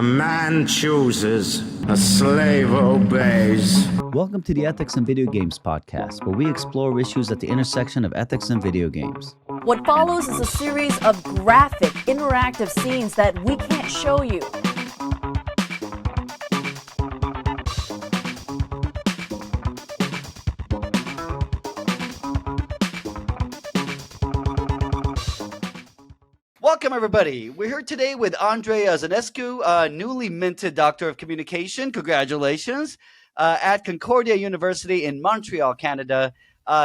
A man chooses, a slave obeys. Welcome to the Ethics in Video Games podcast, where we explore issues at the intersection of ethics and video games. What follows is a series of graphic, interactive scenes that we can't show you. Welcome, everybody. We're here today with Andrei Zanescu, newly minted Doctor of Communication. Congratulations. At Concordia University in Montreal, Canada.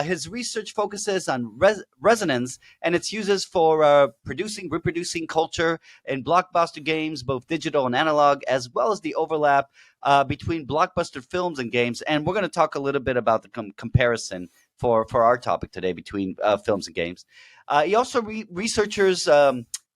His research focuses on resonance and its uses for reproducing culture in blockbuster games, both digital and analog, as well as the overlap between blockbuster films and games. And we're going to talk a little bit about the comparison for our topic today between films and games. He also researches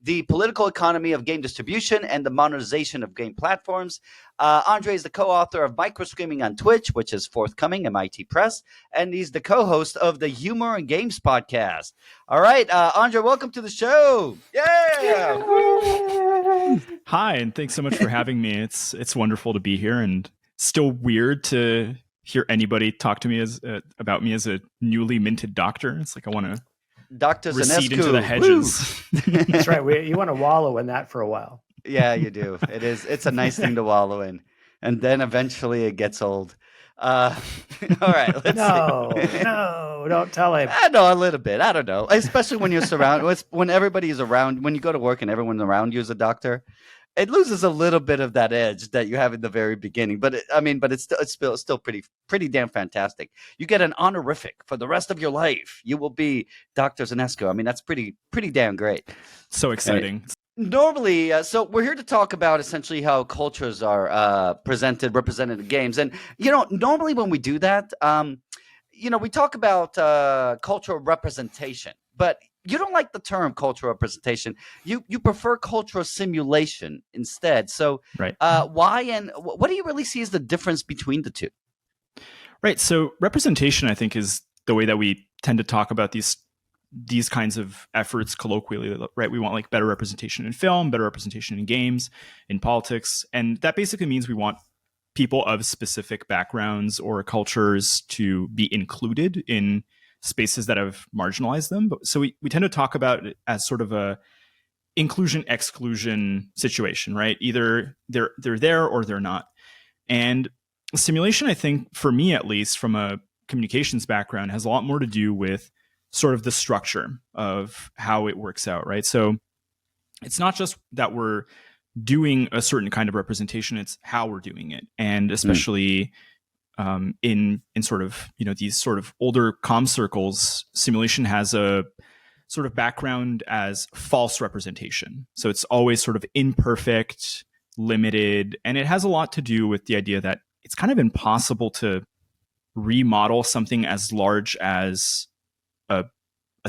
the political economy of game distribution and the monetization of game platforms. Andrei is the co-author of Microscreaming on Twitch, which is forthcoming, MIT Press, and he's the co-host of the Humor and Games podcast. All right, Andrei, welcome to the show. Yeah! Hi, and thanks so much for having me. It's wonderful to be here, and still weird to hear anybody talk to me about me as a newly minted doctor. It's like I want to Dr. recede Zanescu. into the hedges. That's right. You want to wallow in that for a while. Yeah, you do. It's a nice thing to wallow in. And then eventually it gets old. All right. Let's see. No, don't tell him. I know a little bit. I don't know. Especially when you're surrounded, when everybody is around, when you go to work and everyone's around you is a doctor, it loses a little bit of that edge that you have in the very beginning. But it's still pretty damn fantastic. You get an honorific for the rest of your life. You will be Dr. Zanescu. I mean, that's pretty damn great. So exciting. Normally, so we're here to talk about essentially how cultures are represented in games. And, normally when we do that, we talk about cultural representation, but you don't like the term cultural representation. You prefer cultural simulation instead. So right. Why and what do you really see as the difference between the two? Right. So representation, I think, is the way that we tend to talk about these kinds of efforts colloquially, right? We want like better representation in film, better representation in games, in politics. And that basically means we want people of specific backgrounds or cultures to be included in spaces that have marginalized them. So we tend to talk about it as sort of a inclusion-exclusion situation, right? Either they're there or they're not. And simulation, I think, for me at least, from a communications background, has a lot more to do with sort of the structure of how it works out, right? So it's not just that we're doing a certain kind of representation, it's how we're doing it. And especially in sort of, these sort of older comm circles, simulation has a sort of background as false representation. So it's always sort of imperfect, limited, and it has a lot to do with the idea that it's kind of impossible to remodel something as large as a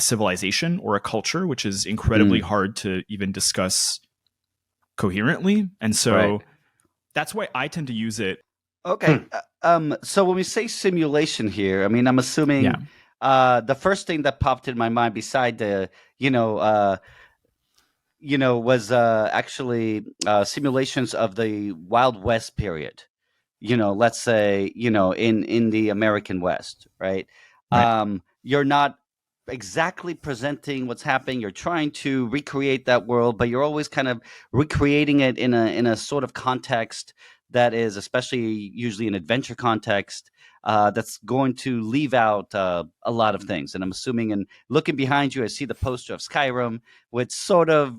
civilization or a culture, which is incredibly hard to even discuss coherently. And so that's why I tend to use it. Okay. So when we say simulation here, I mean, I'm assuming the first thing that popped in my mind beside the, was actually simulations of the Wild West period, let's say, in the American West, right? You're not exactly presenting what's happening. You're trying to recreate that world, but you're always kind of recreating it in a sort of context that is, especially usually an adventure context, that's going to leave out a lot of things. And I'm assuming, and looking behind you, I see the poster of Skyrim, which sort of,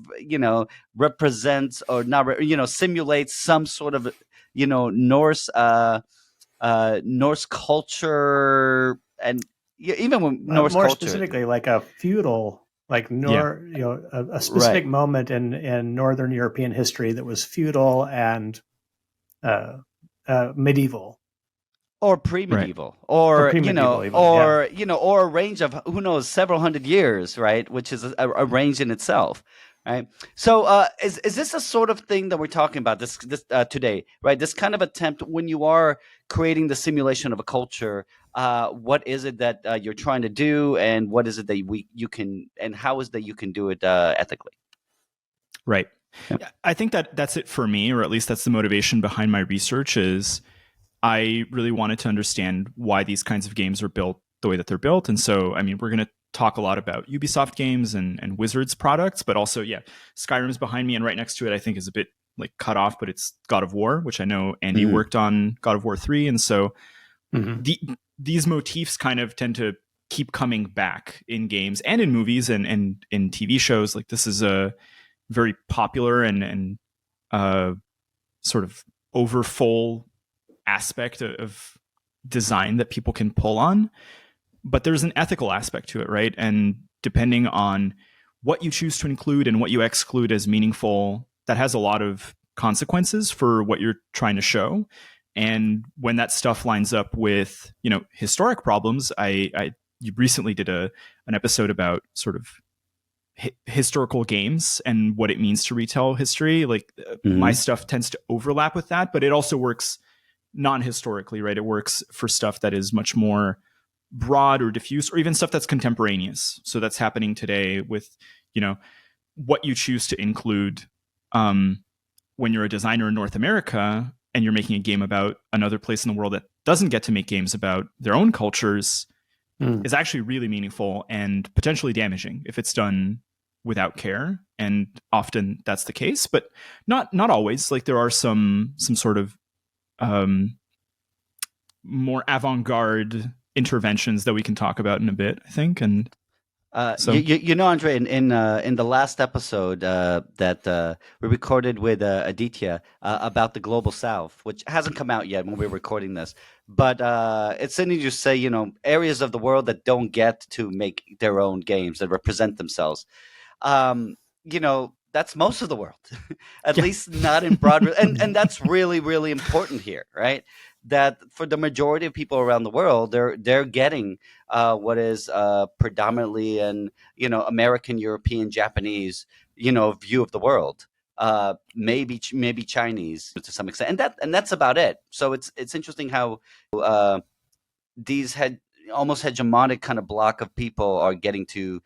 represents or not, simulates some sort of, Norse culture, and even when Norse more culture, specifically, like a feudal, like a specific moment in Northern European history that was feudal and medieval, or pre-medieval, or a range of who knows several hundred years, right? Which is a range in itself, right? So, is this a sort of thing that we're talking about this today, right? This kind of attempt when you are creating the simulation of a culture. What is it that you're trying to do, and what is it that you can, and how is that you can do it ethically? Right. Yeah, I think that that's it for me, or at least that's the motivation behind my research. Is I really wanted to understand why these kinds of games are built the way that they're built. And so, I mean, we're going to talk a lot about Ubisoft games and Wizards products, but also, yeah, Skyrim's behind me, and right next to it, I think is a bit like cut off, but it's God of War, which I know Andy worked on God of War 3. And so these motifs kind of tend to keep coming back in games and in movies and in TV shows. Like this is a very popular and sort of overfull aspect of design that people can pull on, but there's an ethical aspect to it, right? And depending on what you choose to include and what you exclude as meaningful, that has a lot of consequences for what you're trying to show. And when that stuff lines up with, you know, historic problems, you recently did an episode about sort of historical games and what it means to retell history. Like my stuff tends to overlap with that, but it also works non-historically, right? It works for stuff that is much more broad or diffuse, or even stuff that's contemporaneous. So that's happening today with, you know, what you choose to include when you're a designer in North America and you're making a game about another place in the world that doesn't get to make games about their own cultures is actually really meaningful and potentially damaging if it's done without care. And often that's the case, but not always. Like there are some sort of more avant-garde interventions that we can talk about in a bit, I think. And so, you know, Andrei, in the last episode that we recorded with Aditya about the Global South, which hasn't come out yet when we're recording this, but it's interesting to say, you know, areas of the world that don't get to make their own games that represent themselves. You know, that's most of the world, at least not in broad, and that's really, really important here, right? That for the majority of people around the world, they're getting what is predominantly an, you know, American, European, Japanese, you know, view of the world. Maybe Chinese to some extent, and that's about it. So it's interesting how these almost hegemonic kind of block of people are getting to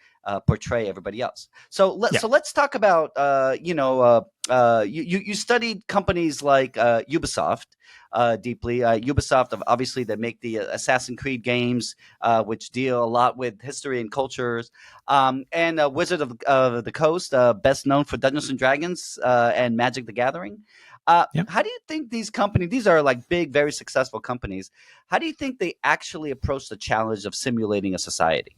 portray everybody else. So let's talk about you studied companies like Ubisoft deeply. Ubisoft, obviously, they make the Assassin's Creed games, which deal a lot with history and cultures. And Wizard of the Coast, best known for Dungeons and Dragons and Magic the Gathering. How do you think these companies, these are like big, very successful companies, how do you think they actually approach the challenge of simulating a society?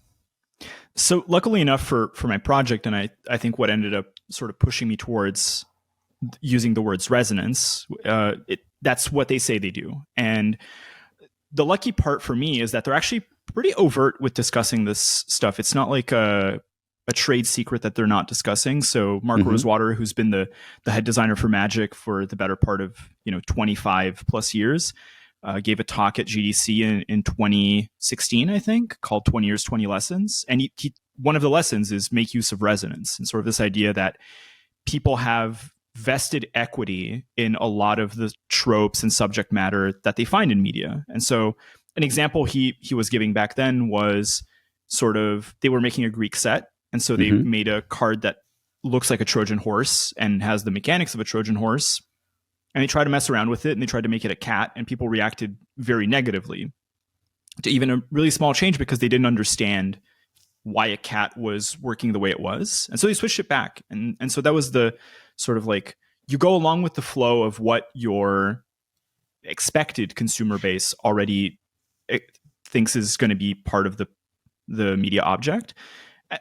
So luckily enough for my project, and I think what ended up sort of pushing me towards using the words resonance, that's what they say they do. And the lucky part for me is that they're actually pretty overt with discussing this stuff. It's not like a trade secret that they're not discussing. So Mark Rosewater, who's been the head designer for Magic for the better part of 25 plus years, gave a talk at GDC in 2016, I think, called 20 Years, 20 Lessons. And he one of the lessons is make use of resonance, and sort of this idea that people have vested equity in a lot of the tropes and subject matter that they find in media. And so an example he was giving back then was sort of, they were making a Greek set. And so they made a card that looks like a Trojan horse and has the mechanics of a Trojan horse. And they tried to mess around with it, and they tried to make it a cat, and people reacted very negatively to even a really small change because they didn't understand why a cat was working the way it was. And so they switched it back. And so that was the sort of like, you go along with the flow of what your expected consumer base already thinks is going to be part of the media object.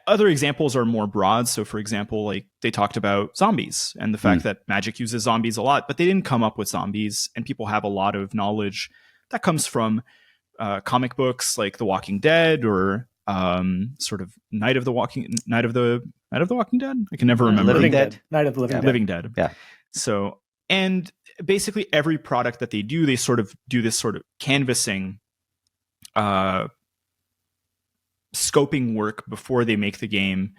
Other examples are more broad. So, for example, like they talked about zombies and the fact that Magic uses zombies a lot, but they didn't come up with zombies. And people have a lot of knowledge that comes from comic books like The Walking Dead or sort of Night of the Walking Dead. I can never remember. Living Dead. Night of the Living Dead. Living Dead. Yeah. So, and basically every product that they do, they sort of do this sort of canvassing scoping work before they make the game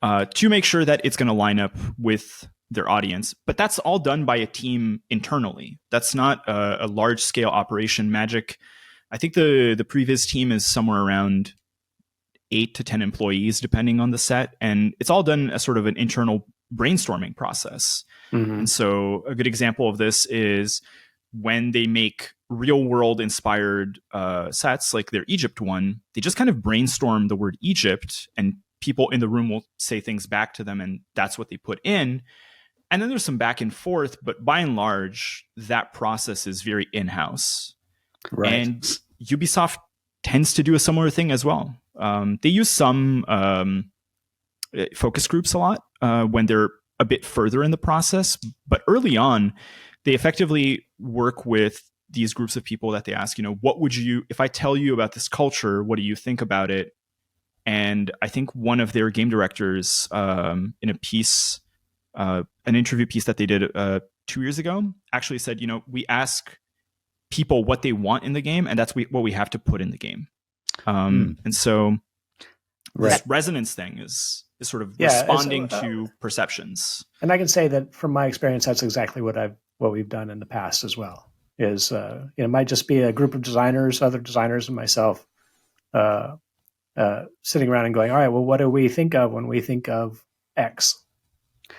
to make sure that it's going to line up with their audience. But that's all done by a team internally. That's not a large scale operation. Magic, I think the previous team is somewhere around 8 to 10 employees, depending on the set. And it's all done as sort of an internal brainstorming process. Mm-hmm. And so a good example of this is when they make real world inspired sets, like their Egypt one, they just kind of brainstorm the word Egypt, and people in the room will say things back to them, and that's what they put in. And then there's some back and forth, but by and large, that process is very in-house. Right. And Ubisoft tends to do a similar thing as well. They use some focus groups a lot when they're a bit further in the process, but early on, they effectively work with these groups of people that they ask, what would you, if I tell you about this culture, what do you think about it? And I think one of their game directors in a piece, an interview piece that they did 2 years ago, actually said, we ask people what they want in the game, and that's what we have to put in the game. And so this resonance thing is sort of responding to perceptions. And I can say that from my experience, that's exactly what we've done in the past as well. Is it might just be a group of designers, other designers, and myself sitting around and going, all right, well, what do we think of when we think of X?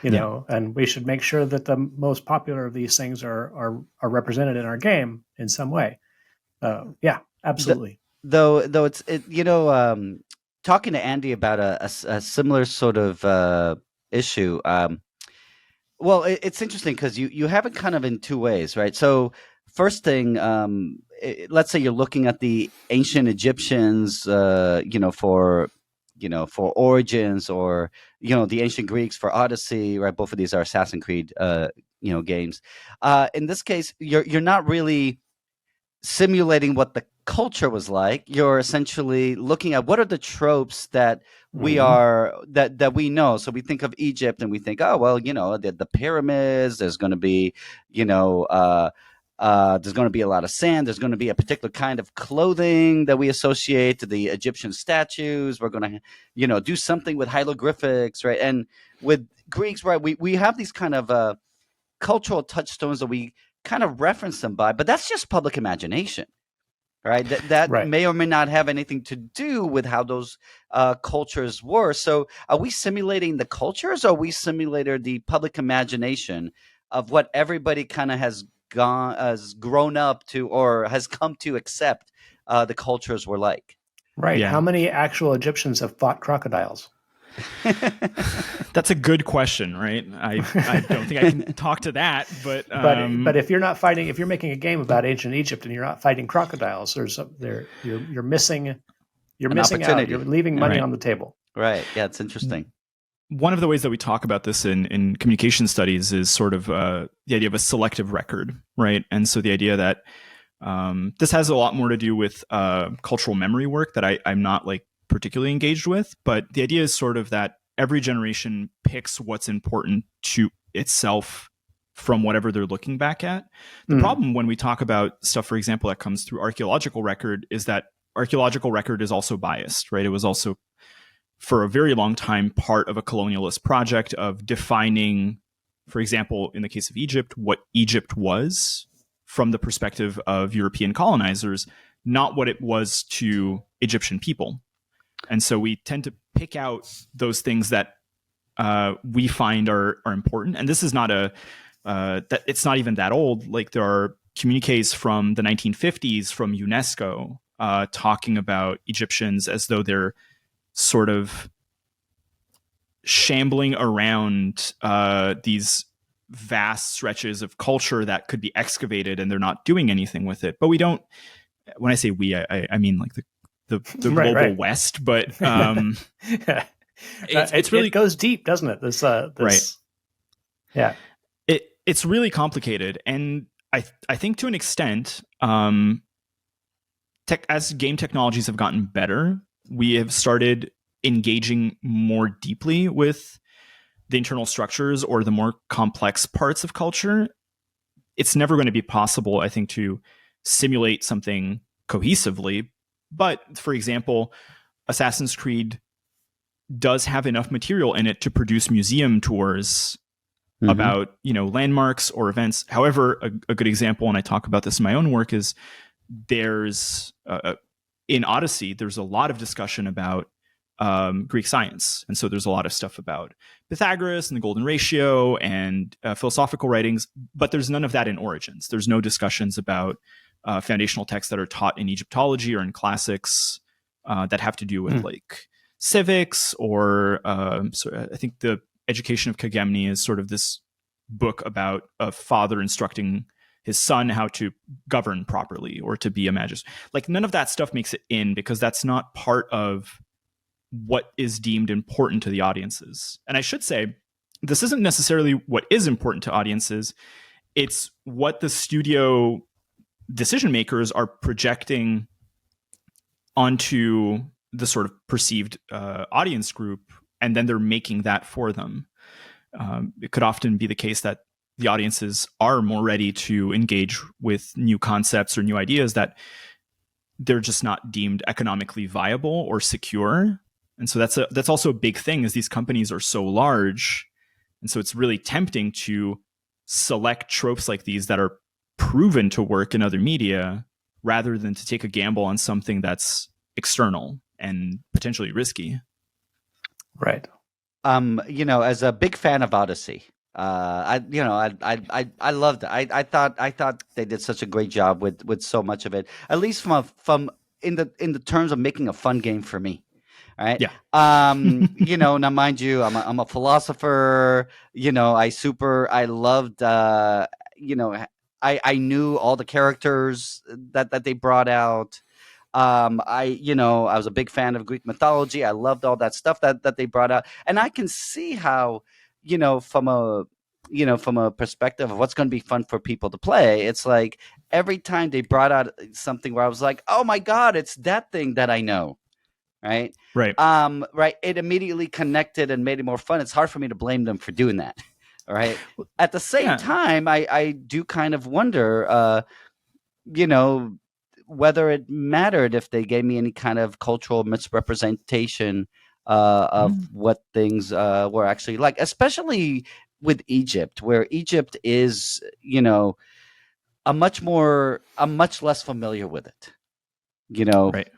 And we should make sure that the most popular of these things are represented in our game in some way. Absolutely. Though it's talking to Andy about a similar sort of issue. Well, it's interesting because you have it kind of in two ways, right? So first thing, let's say you're looking at the ancient Egyptians, for Origins, or the ancient Greeks for Odyssey, right? Both of these are Assassin's Creed, games. In this case, you're not really simulating what the culture was like. You're essentially looking at what are the tropes that we are that we know. So we think of Egypt and we think, oh well, the pyramids. There's going to be, there's going to be a lot of sand. There's going to be a particular kind of clothing that we associate to the Egyptian statues. We're going to, do something with hieroglyphics, right? And with Greeks, right, we have these kind of cultural touchstones that we kind of reference them by, but that's just public imagination, right? That Right. may or may not have anything to do with how those cultures were. So are we simulating the cultures, or are we simulating the public imagination of what everybody kind of has grown up to or has come to accept the cultures were like? Right. Yeah. How many actual Egyptians have fought crocodiles? That's a good question, right? I don't think I can talk to that, but But if you're not fighting, if you're making a game about ancient Egypt and you're not fighting crocodiles, you're missing out. Opportunity. You're leaving money Right. on the table. Right. Yeah, it's interesting. one of the ways that we talk about this in communication studies is sort of the idea of a selective record, right? And so the idea that this has a lot more to do with cultural memory work that I'm not like particularly engaged with, but the idea is sort of that every generation picks what's important to itself from whatever they're looking back at. The problem when we talk about stuff, for example, that comes through archaeological record is that archaeological record is also biased, right? It was also for a very long time part of a colonialist project of defining, for example, in the case of Egypt, what Egypt was from the perspective of European colonizers, not what it was to Egyptian people. And so we tend to pick out those things that we find are important. And this is not that it's not even that old. Like there are communiques from the 1950s from UNESCO talking about Egyptians as though they're sort of shambling around these vast stretches of culture that could be excavated, and they're not doing anything with it. But we don't. When I say we, I mean like the global West. But it's really it goes deep, doesn't it? This right. Yeah. It's really complicated, and I think to an extent, as game technologies have gotten better, we have started engaging more deeply with the internal structures or the more complex parts of culture. It's never going to be possible, I think, to simulate something cohesively. But, for example, Assassin's Creed does have enough material in it to produce museum tours about, landmarks or events. However, a good example, and I talk about this in my own work, is there's in Odyssey, there's a lot of discussion about Greek science. And so there's a lot of stuff about Pythagoras and the golden ratio and philosophical writings, but there's none of that in Origins. There's no discussions about foundational texts that are taught in Egyptology or in classics that have to do with like civics or so I think the Education of Kagemni is sort of this book about a father instructing his son how to govern properly or to be a magistrate. Like none of that stuff makes it in because that's not part of what is deemed important to the audiences. And I should say, this isn't necessarily what is important to audiences. It's what the studio decision makers are projecting onto the sort of perceived audience group, and then they're making that for them. It could often be the case that the audiences are more ready to engage with new concepts or new ideas that they're just not deemed economically viable or secure. And so that's also a big thing, is these companies are so large. And so it's really tempting to select tropes like these that are proven to work in other media rather than to take a gamble on something that's external and potentially risky. Right. As a big fan of Odyssey, I loved it. I thought they did such a great job with so much of it, at least from in the terms of making a fun game for me. Right. Yeah. Now mind you, I'm a philosopher. I loved. I knew all the characters that they brought out. I was a big fan of Greek mythology. I loved all that stuff that they brought out, and I can see how, from a perspective of what's going to be fun for people to play. It's like every time they brought out something where I was like, oh my God, it's that thing that I know. Right. Right. It immediately connected and made it more fun. It's hard for me to blame them for doing that. All right. At the same time, I do kind of wonder, whether it mattered if they gave me any kind of cultural misrepresentation of what things were actually like, especially with Egypt, where Egypt is, I'm much less familiar with it, Right.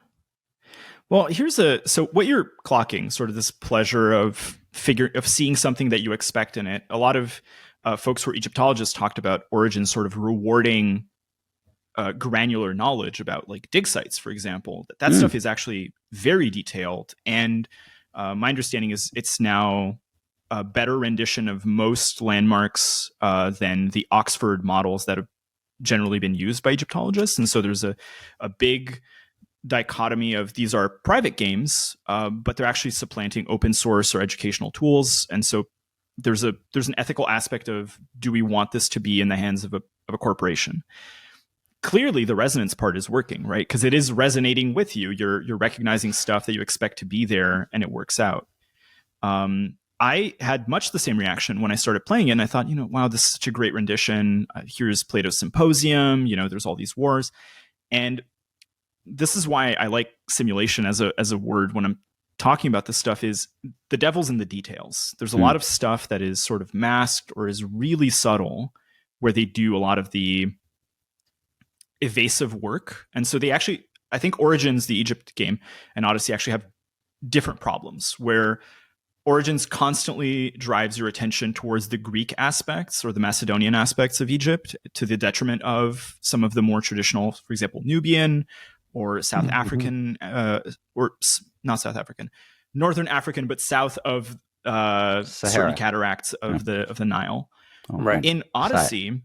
Well, so what you're clocking, sort of this pleasure of seeing something that you expect in it. A lot of folks who are Egyptologists talked about Origins sort of rewarding granular knowledge about like dig sites, for example. That stuff is actually very detailed. And my understanding is it's now a better rendition of most landmarks than the Oxford models that have generally been used by Egyptologists. And so there's a big dichotomy of these are private games, but they're actually supplanting open source or educational tools. And so there's an ethical aspect of, do we want this to be in the hands of a corporation? Clearly the resonance part is working, right? Because it is resonating with you. You're recognizing stuff that you expect to be there, and it works out. I had much the same reaction when I started playing it, and I thought, wow, this is such a great rendition. Here's Plato's Symposium. There's all these wars, and this is why I like simulation as a word when I'm talking about this stuff. Is the devil's in the details. There's a lot of stuff that is sort of masked or is really subtle, where they do a lot of the evasive work. And so they actually, I think Origins, the Egypt game, and Odyssey actually have different problems, where Origins constantly drives your attention towards the Greek aspects or the Macedonian aspects of Egypt to the detriment of some of the more traditional, for example, Nubian or South African, or not South African, Northern African, but south of certain cataracts of the Nile. Right. In Odyssey,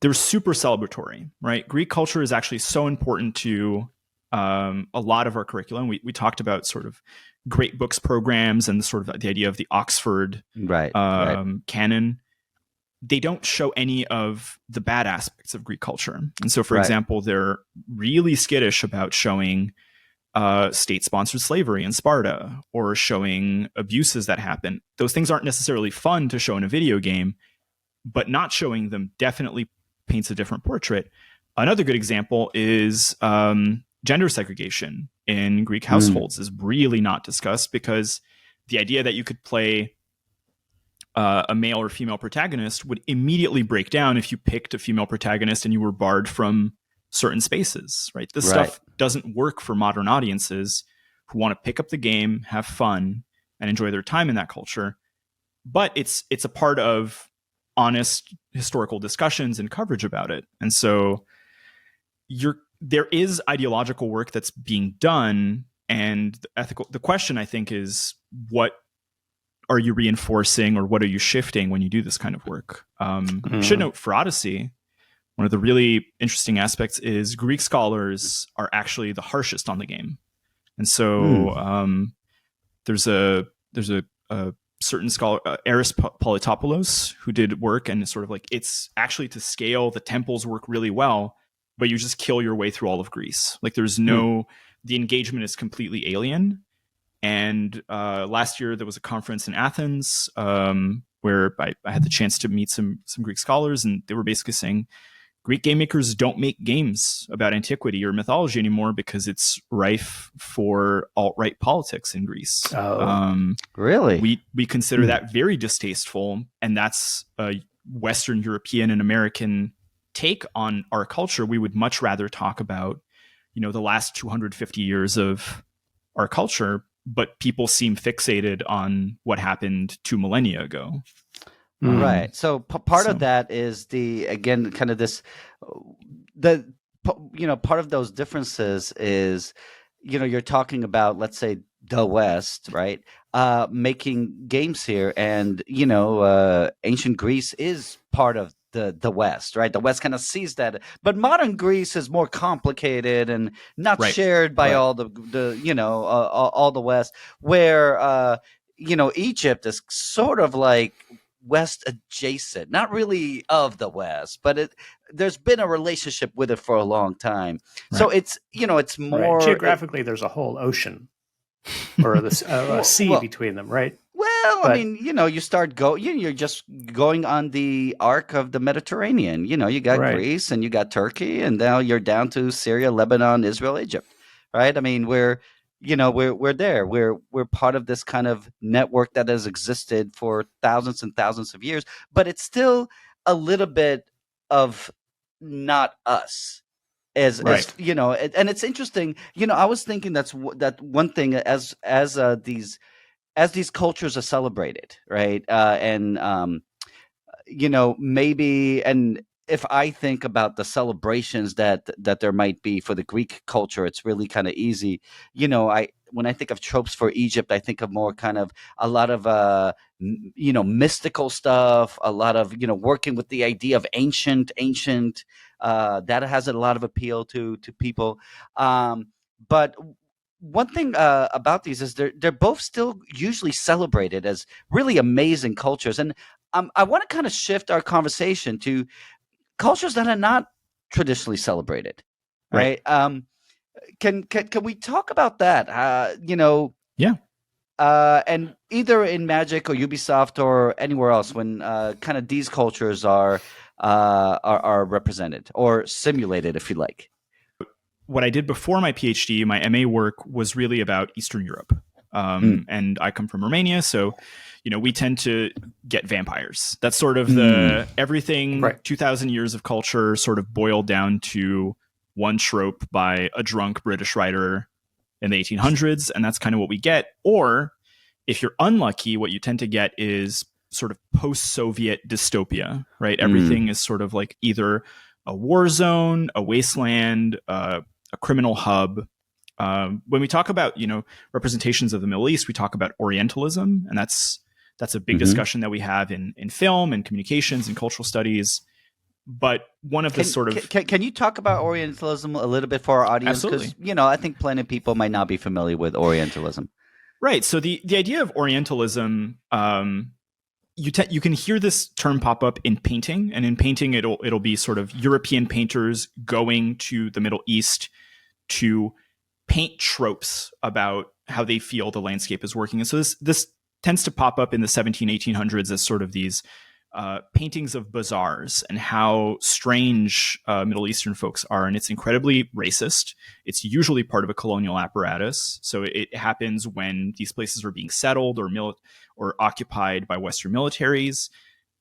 they're super celebratory, right? Greek culture is actually so important to a lot of our curriculum. We talked about sort of great books programs and sort of the idea of the Oxford canon. They don't show any of the bad aspects of Greek culture. And so, for example, they're really skittish about showing state-sponsored slavery in Sparta or showing abuses that happen. Those things aren't necessarily fun to show in a video game, but not showing them definitely paints a different portrait. Another good example is gender segregation in Greek households is really not discussed, because the idea that you could play a male or female protagonist would immediately break down if you picked a female protagonist and you were barred from certain spaces, right? This stuff doesn't work for modern audiences who want to pick up the game, have fun, and enjoy their time in that culture. But it's a part of honest historical discussions and coverage about it. And so there is ideological work that's being done, and the question, I think, is what are you reinforcing or what are you shifting when you do this kind of work? I should note, for Odyssey, one of the really interesting aspects is Greek scholars are actually the harshest on the game. And so there's a certain scholar, Aris Polytopoulos, who did work, and it's sort of like, it's actually to scale, the temples work really well, but you just kill your way through all of Greece. Like there's the engagement is completely alien. And last year there was a conference in Athens where I had the chance to meet some Greek scholars, and they were basically saying Greek game makers don't make games about antiquity or mythology anymore because it's rife for alt-right politics in Greece. Really? We consider that very distasteful, and that's a Western European and American take on our culture. We would much rather talk about, the last 250 years of our culture, but people seem fixated on what happened 2 millennia ago. Right. So part of that is kind of this, part of those differences is, you're talking about, let's say, the West, right? Making games here, and, ancient Greece is part of the West, right? The West kind of sees that, but modern Greece is more complicated and not shared by all all the West, where, Egypt is sort of like West adjacent, not really of the West, but there's been a relationship with it for a long time. Right. So it's more geographically. There's a whole ocean or a sea between them, right? Well, I mean, you start you're just going on the arc of the Mediterranean. You got Greece and you got Turkey, and now you're down to Syria, Lebanon, Israel, Egypt, right? I mean, we're there. We're part of this kind of network that has existed for thousands and thousands of years, but it's still a little bit of not us. As and it's interesting. I was thinking that one thing as these cultures are celebrated, right? Maybe, and if I think about the celebrations that there might be for the Greek culture, it's really kind of easy. When I think of tropes for Egypt, I think of more kind of a lot of mystical stuff, a lot of working with the idea of ancient. That has a lot of appeal to people. But one thing about these is they're both still usually celebrated as really amazing cultures, and I want to kind of shift our conversation to cultures that are not traditionally celebrated, right? Can we talk about that? Yeah. And either in Magic or Ubisoft or anywhere else, when kind of these cultures are represented or simulated, if you like. What I did before my PhD, my MA work, was really about Eastern Europe. And I come from Romania, so we tend to get vampires. That's sort of everything. 2,000 years of culture sort of boiled down to one trope by a drunk British writer in the 1800s, and that's kind of what we get. Or if you're unlucky, what you tend to get is sort of post-Soviet dystopia, right? Everything is sort of like either a war zone, a wasteland, a criminal hub. When we talk about representations of the Middle East, we talk about Orientalism, and that's a big discussion that we have in film and communications and cultural studies. But one of the can you talk about Orientalism a little bit for our audience? Absolutely. Because I think plenty of people might not be familiar with Orientalism. Right. So the idea of Orientalism, you can hear this term pop up in painting, and in painting it'll be sort of European painters going to the Middle East to paint tropes about how they feel the landscape is working. And so this tends to pop up in the 1800s as sort of these paintings of bazaars and how strange Middle Eastern folks are. And it's incredibly racist. It's usually part of a colonial apparatus. So it happens when these places are being settled or occupied by Western militaries.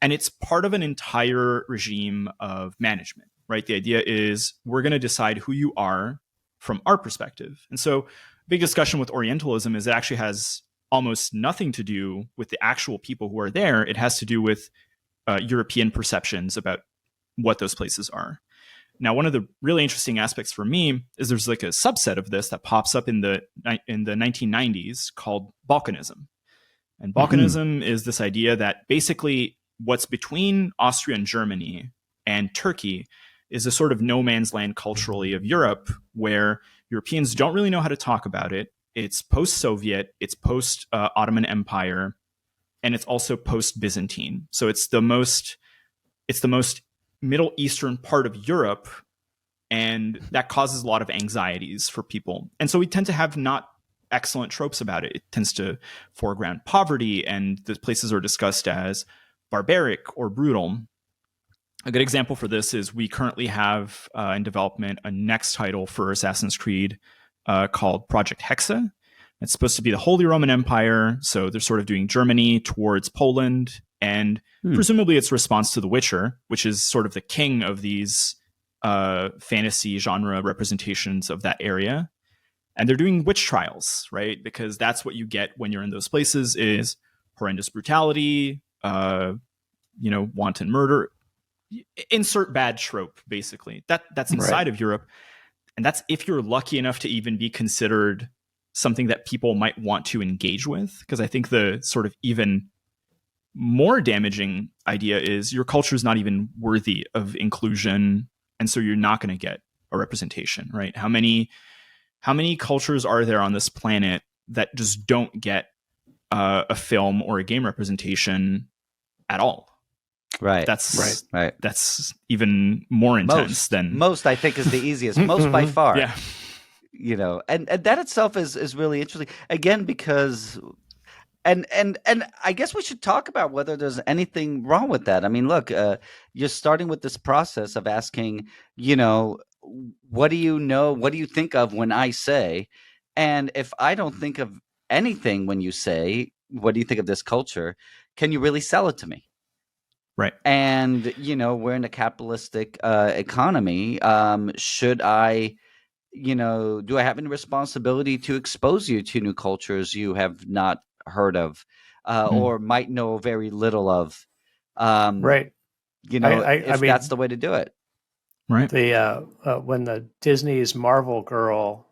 And it's part of an entire regime of management, right? The idea is we're going to decide who you are from our perspective. And so big discussion with Orientalism is it actually has almost nothing to do with the actual people who are there. It has to do with European perceptions about what those places are. Now, one of the really interesting aspects for me is there's like a subset of this that pops up in the 1990s called Balkanism. And Balkanism is this idea that basically what's between Austria and Germany and Turkey is a sort of no man's land culturally of Europe, where Europeans don't really know how to talk about it. It's post-Soviet, it's post-Ottoman Empire, and it's also post-Byzantine. So it's the most Middle Eastern part of Europe, and that causes a lot of anxieties for people. And so we tend to have not excellent tropes about it. It tends to foreground poverty, and the places are discussed as barbaric or brutal. A good example for this is we currently have in development a next title for Assassin's Creed called Project Hexa. It's supposed to be the Holy Roman Empire, so they're sort of doing Germany towards Poland, and presumably it's a response to The Witcher, which is sort of the king of these fantasy genre representations of that area. And they're doing witch trials, right? Because that's what you get when you're in those places is horrendous brutality, wanton murder. Insert bad trope, basically. That's inside of Europe. And that's if you're lucky enough to even be considered something that people might want to engage with. Because I think the sort of even more damaging idea is your culture is not even worthy of inclusion, and so you're not going to get a representation, right? How many cultures are there on this planet that just don't get a film or a game representation at all? Right. That's even more intense than most. I think is the easiest. Most by far. Yeah. And that itself is really interesting. Again, because. And I guess we should talk about whether there's anything wrong with that. I mean, look, you're starting with this process of asking, what do you know? What do you think of when I say? And if I don't think of anything when you say, what do you think of this culture? Can you really sell it to me? Right. And, we're in a capitalistic economy. Should I, do I have any responsibility to expose you to new cultures you have not heard of or might know very little of? Right. If that's the way to do it. Right. The when the Disney's Marvel Girl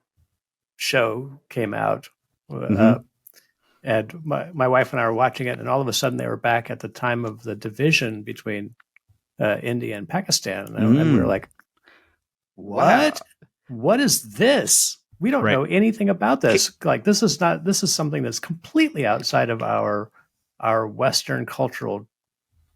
show came out, and my wife and I were watching it, and all of a sudden they were back at the time of the division between India and Pakistan, and we were like, "What? What is this? We don't know anything about this. This is something that's completely outside of our Western cultural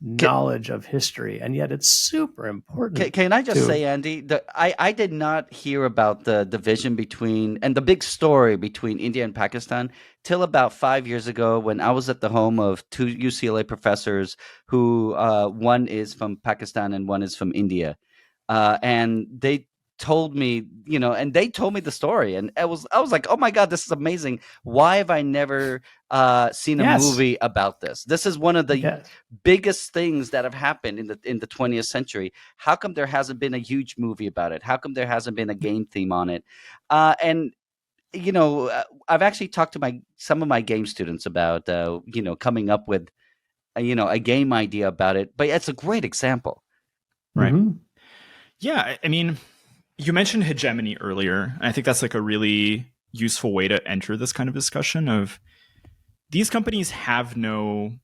knowledge of history, and yet it's super important." Can I just say, Andy, that I did not hear about the division between and the big story between India and Pakistan till about 5 years ago, when I was at the home of two UCLA professors who one is from Pakistan and one is from India, and they told me, and they told me the story, and I was like, oh my God, this is amazing. Why have I never seen a movie about this? This is one of the biggest things that have happened in the 20th century. How come there hasn't been a huge movie about it? How come there hasn't been a game theme on it? And I've actually talked to some of my game students about coming up with a game idea about it, but it's a great example. Right. Yeah, I mean, you mentioned hegemony earlier. I think that's like a really useful way to enter this kind of discussion of these companies have no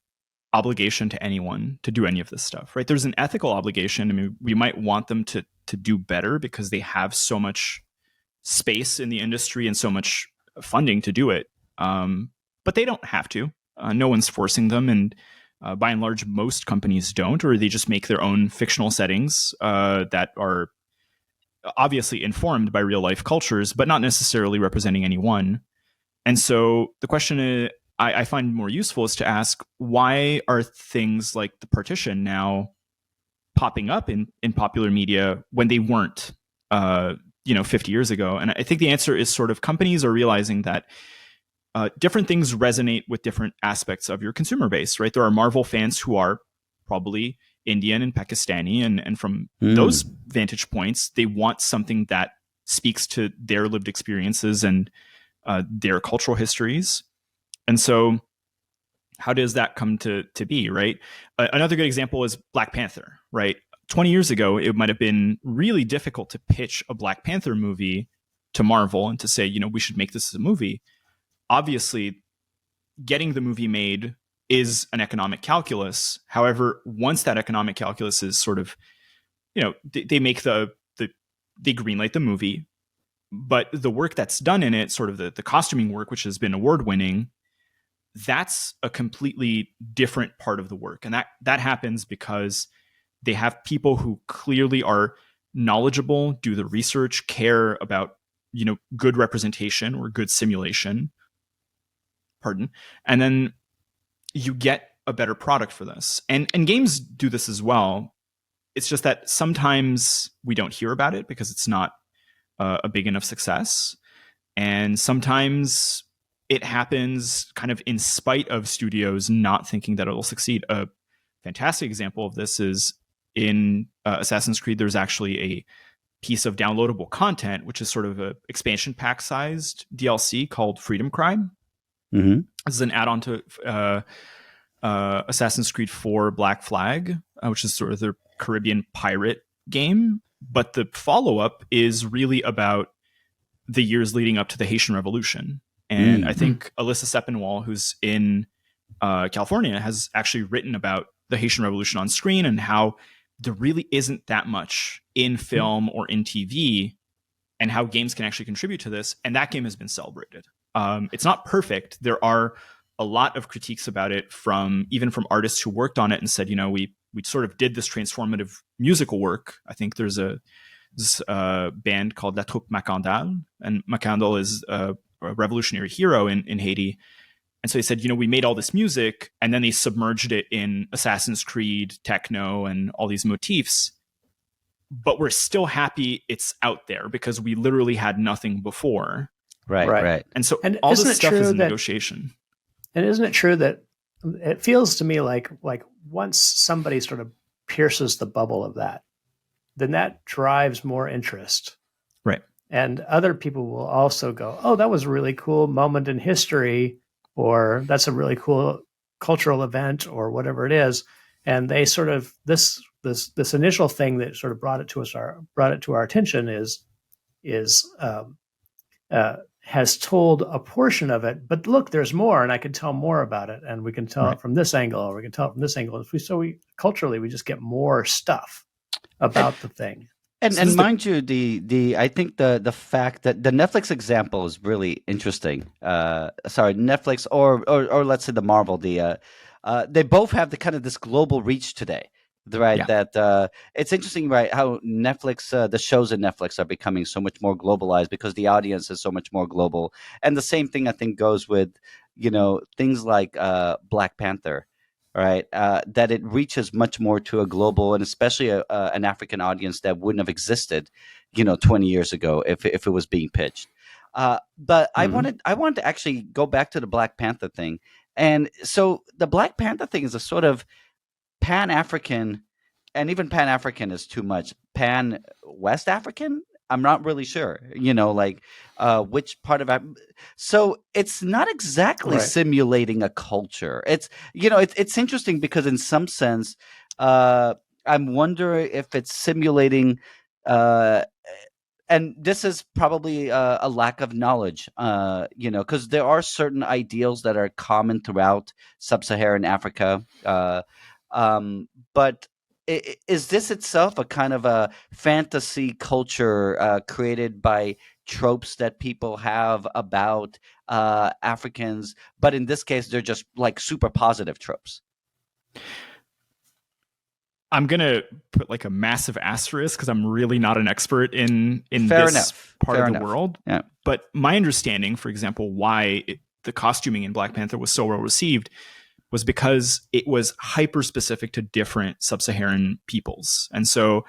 obligation to anyone to do any of this stuff, right? There's an ethical obligation. I mean, we might want them to do better because they have so much space in the industry and so much funding to do it. But they don't have to. No one's forcing them. And by and large, most companies don't, or they just make their own fictional settings that are obviously informed by real life cultures, but not necessarily representing any one. And so the question I find more useful is to ask, why are things like the partition now popping up in popular media when they weren't, 50 years ago? And I think the answer is sort of companies are realizing that different things resonate with different aspects of your consumer base, right? There are Marvel fans who are probably Indian and Pakistani, and from those vantage points, they want something that speaks to their lived experiences and their cultural histories. And so how does that come to be, right? Another good example is Black Panther, right? 20 years ago, it might have been really difficult to pitch a Black Panther movie to Marvel and to say, we should make this as a movie. Obviously, getting the movie made is an economic calculus. However, once that economic calculus is sort of, they make they greenlight the movie, but the work that's done in it, sort of the costuming work, which has been award-winning, that's a completely different part of the work. And that happens because they have people who clearly are knowledgeable, do the research, care about, good representation or good simulation. Pardon. And then you get a better product for this. And games do this as well. It's just that sometimes we don't hear about it because it's not a big enough success. And sometimes it happens kind of in spite of studios not thinking that it'll succeed. A fantastic example of this is in Assassin's Creed, there's actually a piece of downloadable content, which is sort of a expansion pack sized DLC called Freedom Cry. Mm-hmm. This is an add-on to Assassin's Creed 4 Black Flag, which is sort of their Caribbean pirate game. But the follow-up is really about the years leading up to the Haitian Revolution. And I think Alyssa Sepinwall, who's in California, has actually written about the Haitian Revolution on screen and how there really isn't that much in film or in TV, and how games can actually contribute to this. And that game has been celebrated. It's not perfect. There are a lot of critiques about it even from artists who worked on it and said, we sort of did this transformative musical work. I think there's this band called La Troupe Macandal, and Macandal is a revolutionary hero in Haiti. And so they said, we made all this music, and then they submerged it in Assassin's Creed, techno, and all these motifs. But we're still happy it's out there because we literally had nothing before. Right. And so And all isn't this it stuff true is a that- negotiation. And isn't it true that it feels to me like once somebody sort of pierces the bubble of that, then that drives more interest. Right. And other people will also go, oh, that was a really cool moment in history, or that's a really cool cultural event, or whatever it is. And they sort of this initial thing that sort of brought it to our attention has told a portion of it, but look, there's more, and I can tell more about it, and we can tell it from this angle, or we can tell it from this angle. We culturally, we just get more stuff about the thing. And mind you, I think the fact that the Netflix example is really interesting. Netflix or let's say the Marvel. They both have the kind of this global reach today, right? Yeah. That it's interesting, right? How Netflix, the shows in Netflix are becoming so much more globalized because the audience is so much more global. And the same thing I think goes with things like Black Panther. Right, that it reaches much more to a global and especially an African audience that wouldn't have existed, 20 years ago if it was being pitched. But I wanted to actually go back to the Black Panther thing, and so the Black Panther thing is a sort of Pan-African, and even Pan-African is too much. Pan-West African. I'm not really sure, which part of it. So it's not exactly simulating a culture. It's, it's interesting because in some sense, I'm wondering if it's simulating, and this is probably a lack of knowledge, because there are certain ideals that are common throughout sub-Saharan Africa. But is this itself a kind of a fantasy culture created by tropes that people have about Africans, but in this case, they're just like super positive tropes? I'm gonna put like a massive asterisk because I'm really not an expert in Fair this enough. part Fair of the enough. world. Yeah. But my understanding, for example, why the costuming in Black Panther was so well received was because it was hyper specific to different sub-Saharan peoples. And so,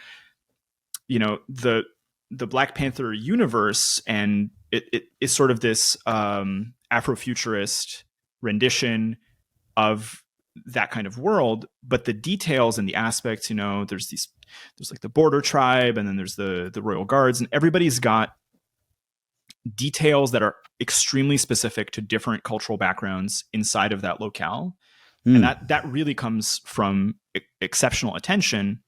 the Black Panther universe, and it is sort of this Afrofuturist rendition of that kind of world, but the details and the aspects, there's like the border tribe, and then there's the royal guards, and everybody's got details that are extremely specific to different cultural backgrounds inside of that locale. Hmm. And that really comes from exceptional attention,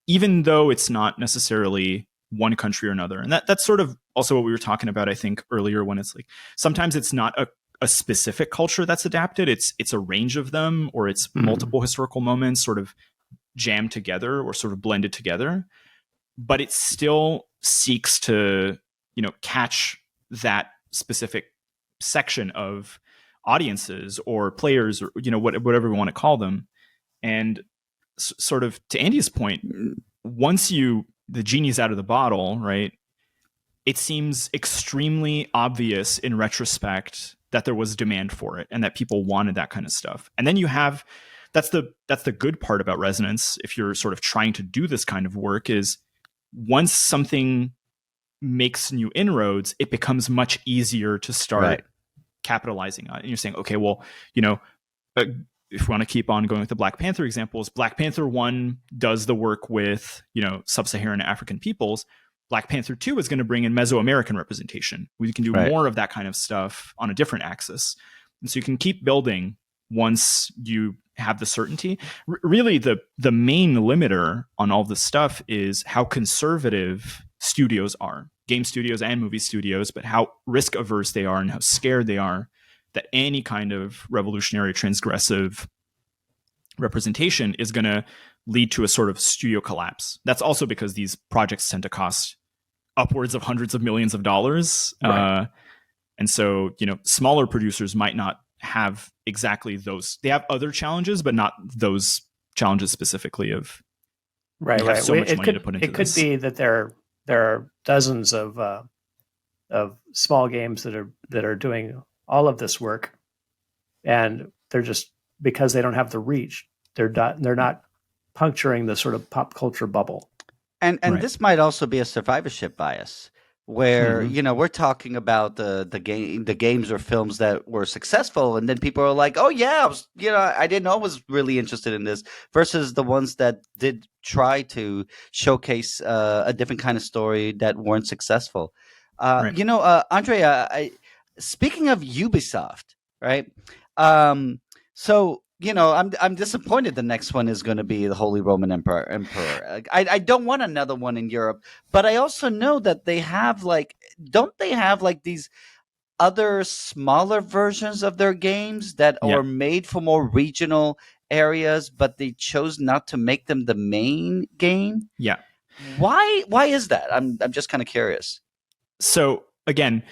even though it's not necessarily one country or another. And that's sort of also what we were talking about, I think, earlier, when it's like sometimes it's not a specific culture that's adapted. It's a range of them, or it's multiple historical moments sort of jammed together or sort of blended together. But it still seeks to, catch that specific section of audiences or players, or whatever we want to call them. And sort of to Andy's point, once the genie's out of the bottle, right, it seems extremely obvious in retrospect that there was demand for it and that people wanted that kind of stuff. And then that's the good part about Resonance, if you're sort of trying to do this kind of work, is once something makes new inroads, it becomes much easier to start capitalizing on it. And you're saying, okay, well, if we want to keep on going with the Black Panther examples, Black Panther 1 does the work with, sub-Saharan African peoples. Black Panther 2 is going to bring in Mesoamerican representation. We can do more of that kind of stuff on a different axis. And so you can keep building once you have the certainty. Really, the main limiter on all this stuff is how conservative studios are, game studios and movie studios, but how risk averse they are and how scared they are that any kind of revolutionary, transgressive representation is going to lead to a sort of studio collapse. That's also because these projects tend to cost upwards of hundreds of millions of dollars. Right. And so, smaller producers might not have exactly those. They have other challenges, but not those challenges specifically of so much money to put into this. It could be that there are dozens of small games that are doing all of this work, and they're just, because they don't have the reach, they're not puncturing the sort of pop culture bubble. And this might also be a survivorship bias, where we're talking about the games or films that were successful, and then people are like, oh yeah, I didn't know I was really interested in this, versus the ones that did try to showcase a different kind of story that weren't successful. Andrei, speaking of Ubisoft, right? So I'm disappointed the next one is going to be the Holy Roman Emperor. I don't want another one in Europe, but I also know that they have don't they have these other smaller versions of their games that are made for more regional areas, but they chose not to make them the main game? Yeah. Why is that? I'm just kind of curious. So again,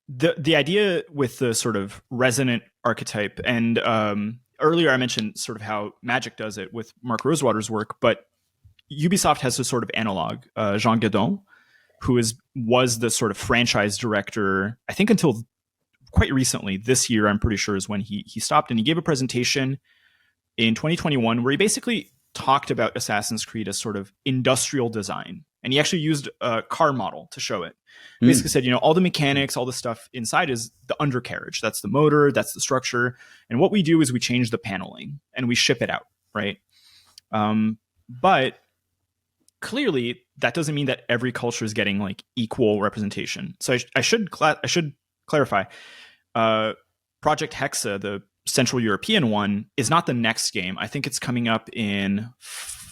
the idea with the sort of resonant archetype, and earlier I mentioned sort of how Magic does it with Mark Rosewater's work, but Ubisoft has a sort of analog, Jean Guedon, who was the sort of franchise director, I think until quite recently. This year, I'm pretty sure, is when he stopped, and he gave a presentation in 2021 where he basically talked about Assassin's Creed as sort of industrial design. And he actually used a car model to show it. Basically said, all the mechanics, all the stuff inside is the undercarriage. That's the motor, that's the structure. And what we do is we change the paneling and we ship it out, right? But clearly, that doesn't mean that every culture is getting equal representation. So I should clarify. Project Hexa, the Central European one, is not the next game. I think it's coming up in...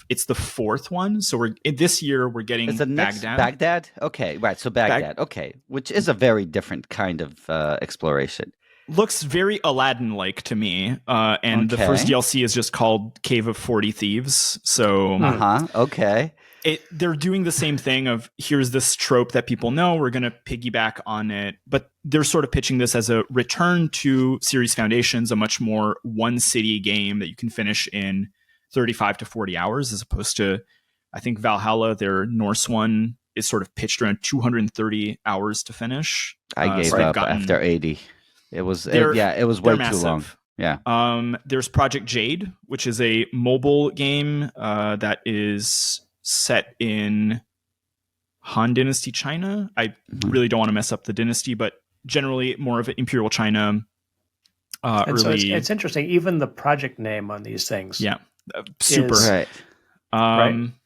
It's the fourth one. So this year we're getting Baghdad. Baghdad? Okay, right. So Baghdad. Okay, which is a very different kind of exploration. Looks very Aladdin-like to me. And the first DLC is just called Cave of 40 Thieves. So okay. They're doing the same thing of, here's this trope that people know, we're going to piggyback on it. But they're sort of pitching this as a return to Series Foundations, a much more one city game that you can finish in 35 to 40 hours, as opposed to, I think, Valhalla, their Norse one, is sort of pitched around 230 hours to finish. I gave up after 80. It was way too long. Yeah. There's Project Jade, which is a mobile game that is set in Han Dynasty China. I really don't want to mess up the dynasty, but generally more of Imperial China. So it's interesting. Even the project name on these things, super right.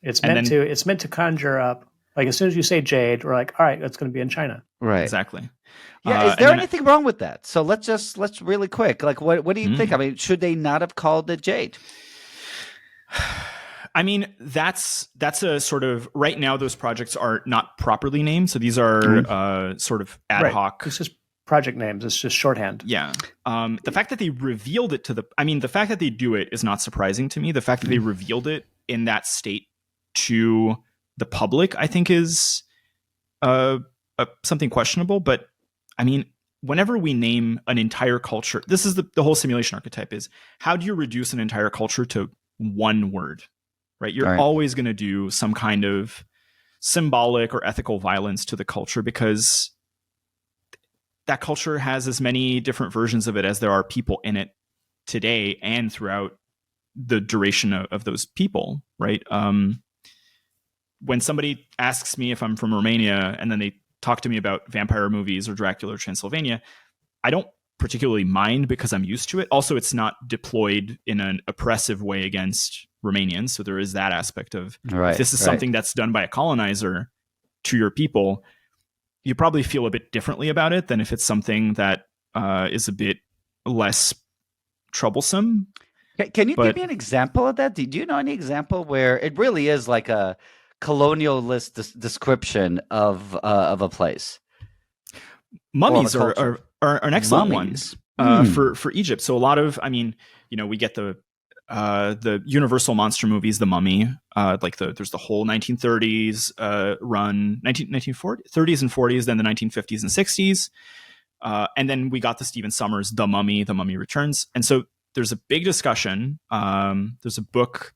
It's meant to conjure up Like as soon as you say jade, we're like, all right, that's going to be in China. Right. Exactly. Yeah. Is And there then- anything wrong with that? So let's really quick. Like, what do you think? I mean, should they not have called it jade? I mean, that's a sort of right now. Those projects are not properly named, so these are sort of ad hoc. It's just project names. It's just shorthand. Yeah. The fact that they revealed it the fact that they do it is not surprising to me. The fact that they revealed it in that state to the public, I think, is something questionable. But I mean, whenever we name an entire culture, this is the whole simulation archetype is how do you reduce an entire culture to one word, right? You're always going to do some kind of symbolic or ethical violence to the culture because that culture has as many different versions of it as there are people in it today and throughout the duration of those people, right? When somebody asks me if I'm from Romania and then they talk to me about vampire movies or Dracula or Transylvania, I don't particularly mind because I'm used to it. Also, it's not deployed in an oppressive way against Romanians. So there is that aspect of if this is something that's done by a colonizer to your people, you probably feel a bit differently about it than if it's something that is a bit less troublesome. Can you give me an example of that? Do you know any example where it really is like a colonialist description of a place? Mummies are an excellent one for Egypt. So a lot of, I mean, we get the Universal monster movies, The Mummy, there's the whole 1930s run, 1930s and 40s, then the 1950s and 60s. And then we got the Stephen Sommers, The Mummy Returns. And so there's a big discussion. There's a book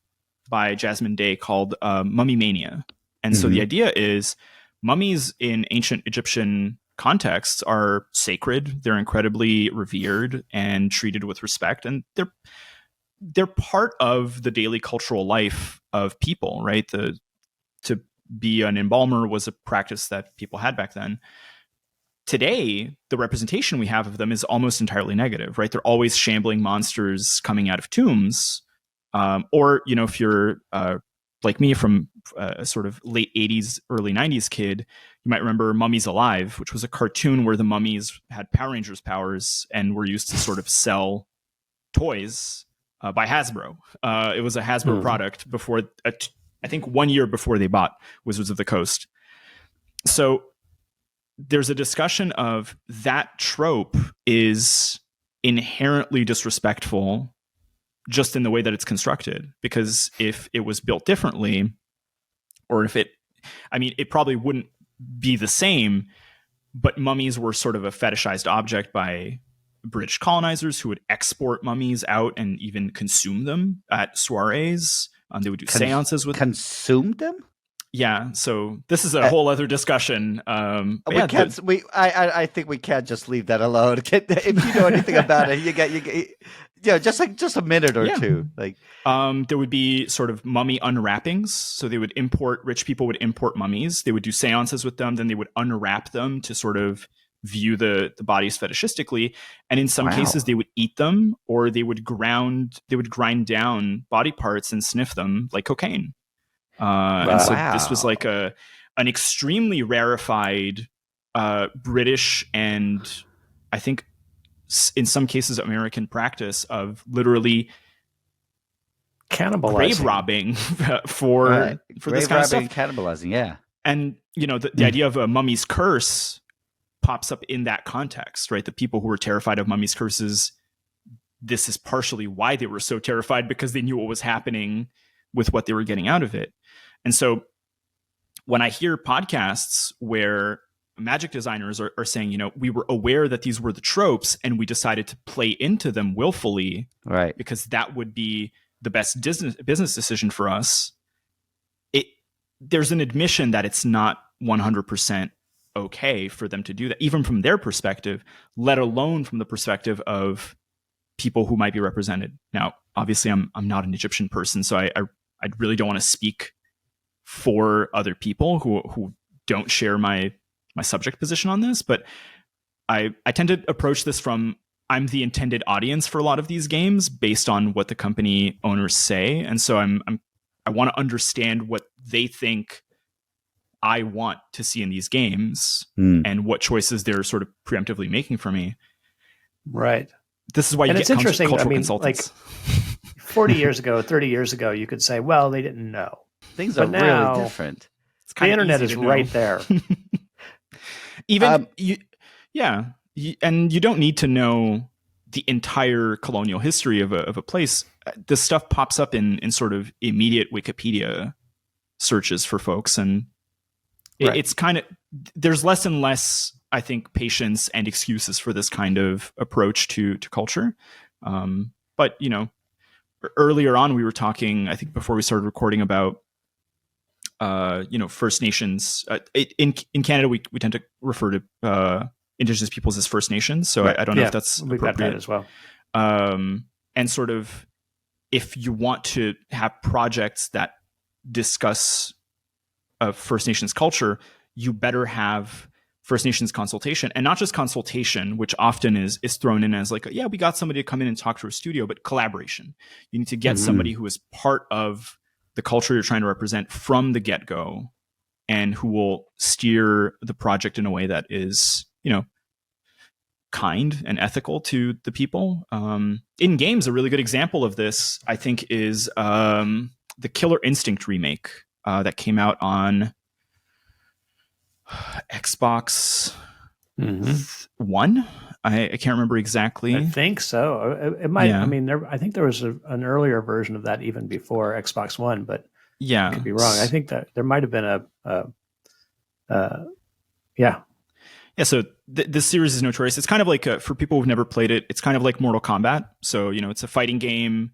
by Jasmine Day called Mummy Mania. And so the idea is mummies in ancient Egyptian contexts are sacred. They're incredibly revered and treated with respect. And they're part of the daily cultural life of people, right? To be an embalmer was a practice that people had back then. Today, the representation we have of them is almost entirely negative, right? They're always shambling monsters coming out of tombs. Or, if you're like me from a sort of late 80s, early 90s kid, you might remember Mummies Alive, which was a cartoon where the mummies had Power Rangers powers and were used to sort of sell toys by Hasbro. It was a Hasbro product before, I think 1 year before they bought Wizards of the Coast. So there's a discussion of that trope is inherently disrespectful just in the way that it's constructed, because if it was built differently, or if it probably wouldn't be the same, but mummies were sort of a fetishized object by British colonizers who would export mummies out and even consume them at soirees. They would do seances with consume them. Yeah, so this is a whole other discussion. I think we can't just leave that alone. If you know anything about it, you get just a minute or two. Like there would be sort of mummy unwrappings. So they would rich people would import mummies. They would do seances with them. Then they would unwrap them to sort of view the bodies fetishistically. And in some cases, they would eat them, or they would grind down body parts and sniff them like cocaine. And so this was like an extremely rarefied British and I think in some cases American practice of literally cannibalizing, grave robbing for this kind of stuff. Cannibalizing, yeah. And the idea of a mummy's curse pops up in that context, right? The people who were terrified of mummy's curses, this is partially why they were so terrified, because they knew what was happening with what they were getting out of it. And so when I hear podcasts where magic designers are saying, we were aware that these were the tropes and we decided to play into them willfully, right, because that would be the best business decision for us, there's an admission that it's not 100% okay for them to do that, even from their perspective, let alone from the perspective of people who might be represented. Now, obviously, I'm not an Egyptian person, so I really don't want to speak for other people who don't share my subject position on this, but I tend to approach this from, I'm the intended audience for a lot of these games based on what the company owners say, and so I want to understand what they think I want to see in these games and what choices they're sort of preemptively making for me. Right. This is why you And get it's interesting. cultural I mean, consultants. like 40 years ago, 30 years ago, you could say, well, they didn't know. Things But are now, really different. It's The kind of internet is right there. Even and you don't need to know the entire colonial history of a place. This stuff pops up in sort of immediate Wikipedia searches for folks, and it's kind of, there's less and less, I think, patience and excuses for this kind of approach to culture. But earlier on we were talking, I think before we started recording, about First Nations. In Canada, we tend to refer to Indigenous peoples as First Nations. So I don't know if that's we've got appropriate that as well. And sort of, if you want to have projects that discuss First Nations culture, you better have First Nations consultation, and not just consultation, which often is thrown in as like, we got somebody to come in and talk to a studio, but collaboration. You need to get somebody who is part of the culture you're trying to represent from the get-go, and who will steer the project in a way that is, kind and ethical to the people. In games, a really good example of this, I think, is the Killer Instinct remake that came out on Xbox One. I can't remember exactly. I think so. It might. Yeah. I mean, I think there was an earlier version of that even before Xbox One, but I could be wrong. I think that there might have been So this series is notorious. It's kind of like, for people who've never played it, it's kind of like Mortal Kombat. So, it's a fighting game.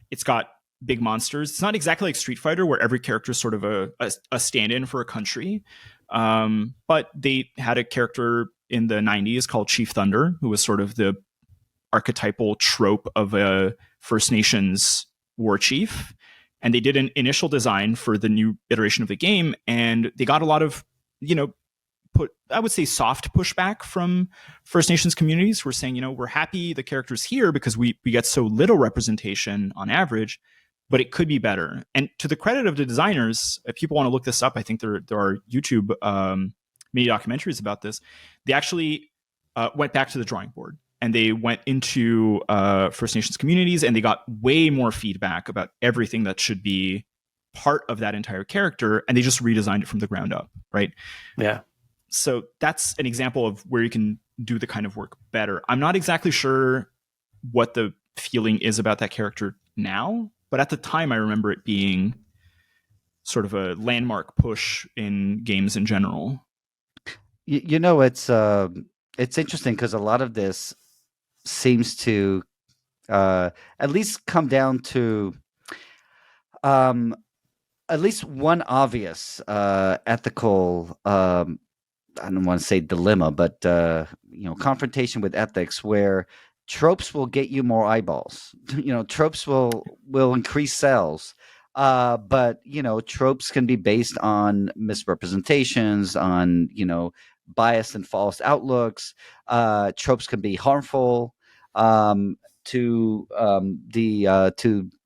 It's got big monsters. It's not exactly like Street Fighter, where every character is sort of a stand-in for a country. But they had a character in the 90s called Chief Thunder, who was sort of the archetypal trope of a First Nations war chief. And they did an initial design for the new iteration of the game, and they got a lot of, I would say, soft pushback from First Nations communities who were saying, we're happy the character's here because we get so little representation on average, but it could be better. And to the credit of the designers, if people want to look this up, I think there are YouTube mini documentaries about this. They actually went back to the drawing board, and they went into First Nations communities, and they got way more feedback about everything that should be part of that entire character, and they just redesigned it from the ground up, right? Yeah. So that's an example of where you can do the kind of work better. I'm not exactly sure what the feeling is about that character now, but at the time I remember it being sort of a landmark push in games in general. It's interesting because a lot of this seems to at least come down to at least one obvious ethical, I don't want to say dilemma, but confrontation with ethics, where tropes will get you more eyeballs. Tropes will increase sales. But tropes can be based on misrepresentations, on biased and false outlooks. Tropes can be harmful to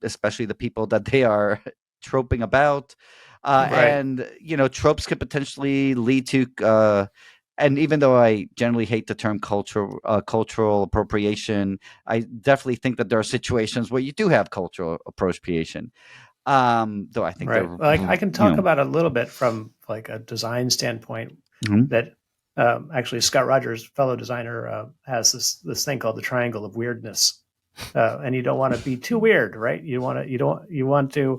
especially the people that they are troping about. And tropes could potentially lead to and even though I generally hate the term cultural appropriation, I definitely think that there are situations where you do have cultural appropriation. Though I think I can talk about it a little bit from like a design standpoint. That actually Scott Rogers, fellow designer, has this thing called the triangle of weirdness, and you don't want to be too weird, right? You want to.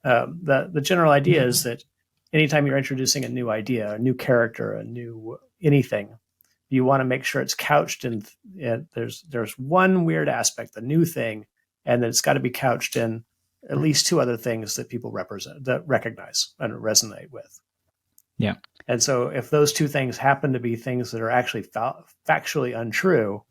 The general idea is that anytime you're introducing a new idea, a new character, a new anything, you want to make sure it's couched in there's one weird aspect, the new thing, and then it's got to be couched in at least two other things that people recognize and resonate with. Yeah. And so if those two things happen to be things that are actually factually untrue,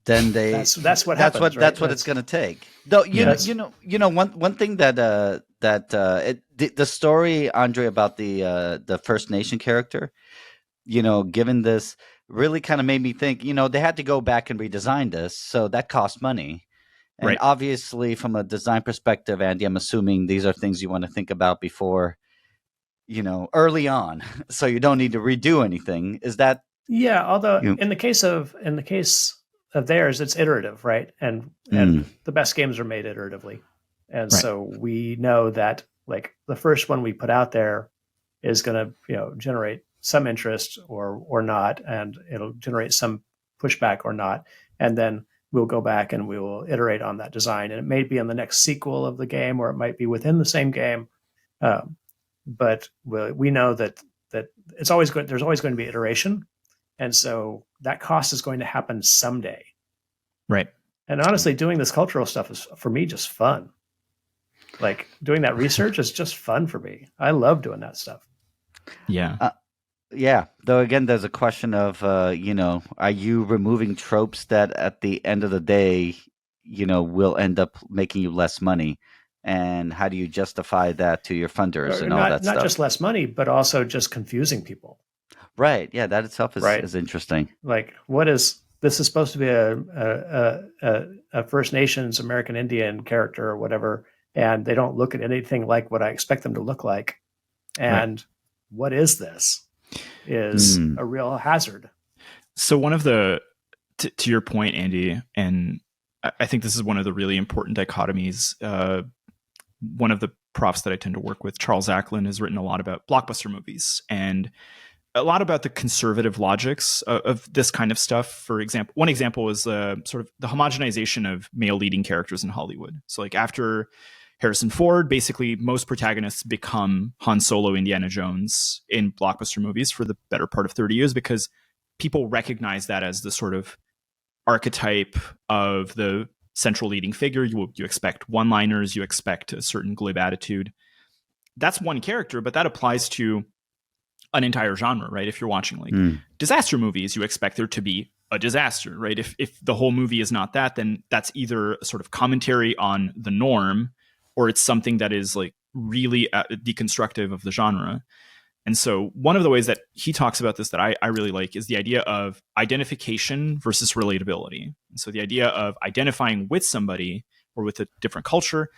then that's what happens. That's what it's going to take. Though one thing that the story, Andrei, about the First Nation character, given this, really kind of made me think. They had to go back and redesign this, so that cost money. And obviously, from a design perspective, Andy, I'm assuming these are things you want to think about before early on, so you don't need to redo anything. Is that Yeah, although you? in the case of theirs, it's iterative, right? And the best games are made iteratively, and Right. so we know that like the first one we put out there is going to generate some interest or not, and it'll generate some pushback or not, and then we'll go back and we will iterate on that design, and it may be in the next sequel of the game, or it might be within the same game, but we know that it's always good. There's always going to be iteration. And so that cost is going to happen someday. Right. And honestly, doing this cultural stuff is for me just fun. Like doing that research is just fun for me. I love doing that stuff. Yeah. Yeah. Though again, there's a question of, are you removing tropes that at the end of the day, will end up making you less money? And how do you justify that to your funders and all that stuff? Not just less money, but also just confusing people. Right. Yeah. That itself is interesting. Like, this is supposed to be a First Nations American Indian character or whatever, and they don't look at anything like what I expect them to look like. And what is this? Is a real hazard. So one of to your point, Andy, and I think this is one of the really important dichotomies. One of the profs that I tend to work with, Charles Acklin, has written a lot about blockbuster movies and a lot about the conservative logics of this kind of stuff. For example, one example is sort of the homogenization of male leading characters in Hollywood. So like after Harrison Ford, basically most protagonists become Han Solo, Indiana Jones in blockbuster movies for the better part of 30 years because people recognize that as the sort of archetype of the central leading figure. You expect one-liners, you expect a certain glib attitude. That's one character, but that applies to an entire genre, right? If you're watching like disaster movies, you expect there to be a disaster, right? If the whole movie is not that, then that's either a sort of commentary on the norm or it's something that is like really deconstructive of the genre. And so one of the ways that he talks about this that I really like is the idea of identification versus relatability. And so the idea of identifying with somebody or with a different culture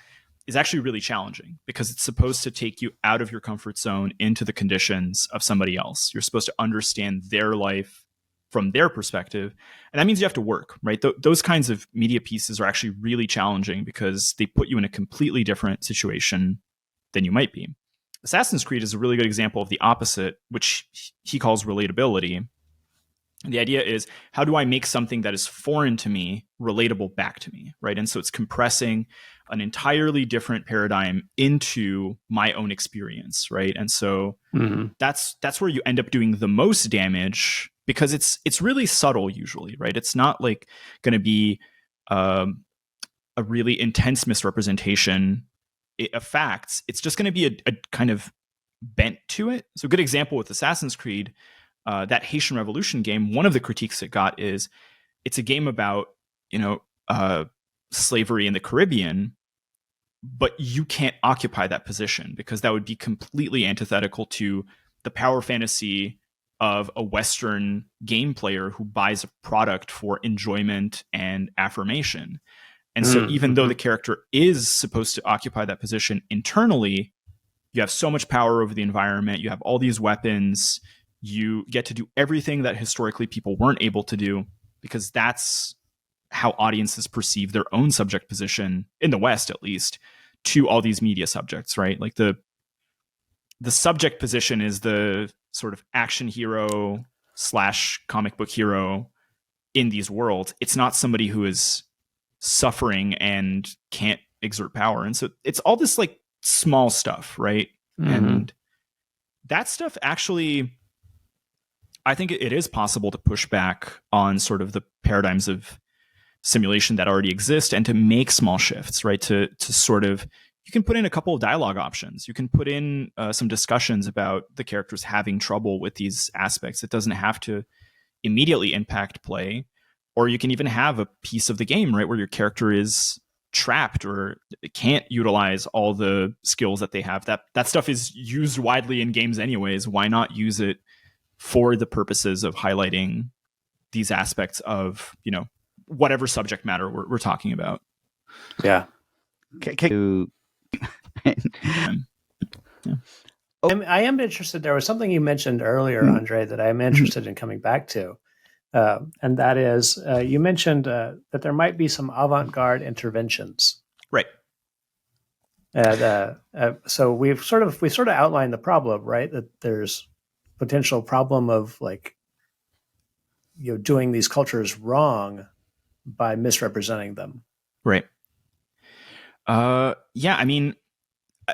is actually really challenging because it's supposed to take you out of your comfort zone into the conditions of somebody else. You're supposed to understand their life from their perspective. And that means you have to work, right? Those kinds of media pieces are actually really challenging because they put you in a completely different situation than you might be. Assassin's Creed is a really good example of the opposite, which he calls relatability. The idea is, how do I make something that is foreign to me relatable back to me, right? And so it's compressing an entirely different paradigm into my own experience, right? And so that's where you end up doing the most damage because it's really subtle usually, right? It's not like going to be a really intense misrepresentation of facts. It's just going to be a kind of bent to it. So a good example with Assassin's Creed, that Haitian Revolution game, one of the critiques it got is it's a game about, slavery in the Caribbean, but you can't occupy that position because that would be completely antithetical to the power fantasy of a Western game player who buys a product for enjoyment and affirmation. And so even though the character is supposed to occupy that position internally, you have so much power over the environment. You have all these weapons. You get to do everything that historically people weren't able to do because that's how audiences perceive their own subject position, in the West at least, to all these media subjects, right? Like the subject position is the sort of action hero / comic book hero in these worlds. It's not somebody who is suffering and can't exert power. And so it's all this like small stuff, right? And that stuff actually, I think it is possible to push back on sort of the paradigms of simulation that already exist and to make small shifts, right? To sort of, you can put in a couple of dialogue options. You can put in some discussions about the characters having trouble with these aspects. It doesn't have to immediately impact play. Or you can even have a piece of the game, right, where your character is trapped or can't utilize all the skills that they have. That stuff is used widely in games anyways. Why not use it for the purposes of highlighting these aspects of, whatever subject matter we're talking about? Yeah. Yeah. I am interested. There was something you mentioned earlier, Andrei, that I am interested in coming back to. And that is, you mentioned that there might be some avant-garde interventions. Right. And so we sort of outlined the problem, right? That there's potential problem of like, doing these cultures wrong by misrepresenting them. Right. Yeah, I mean,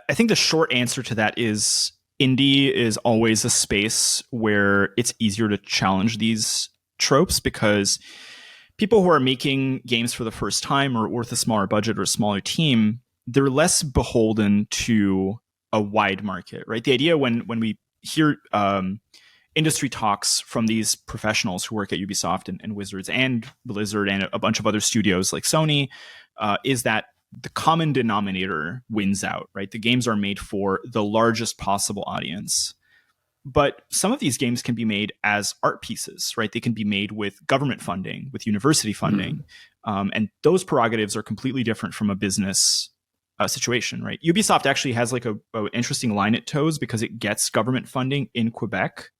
I think the short answer to that is indie is always a space where it's easier to challenge these tropes because people who are making games for the first time or with a smaller budget or a smaller team, they're less beholden to a wide market, right? The idea when we hear industry talks from these professionals who work at Ubisoft and Wizards and Blizzard and a bunch of other studios like Sony is that the common denominator wins out, right? The games are made for the largest possible audience. But some of these games can be made as art pieces, right? They can be made with government funding, with university funding. And those prerogatives are completely different from a business situation, right? Ubisoft actually has like an interesting line it toes because it gets government funding in Quebec.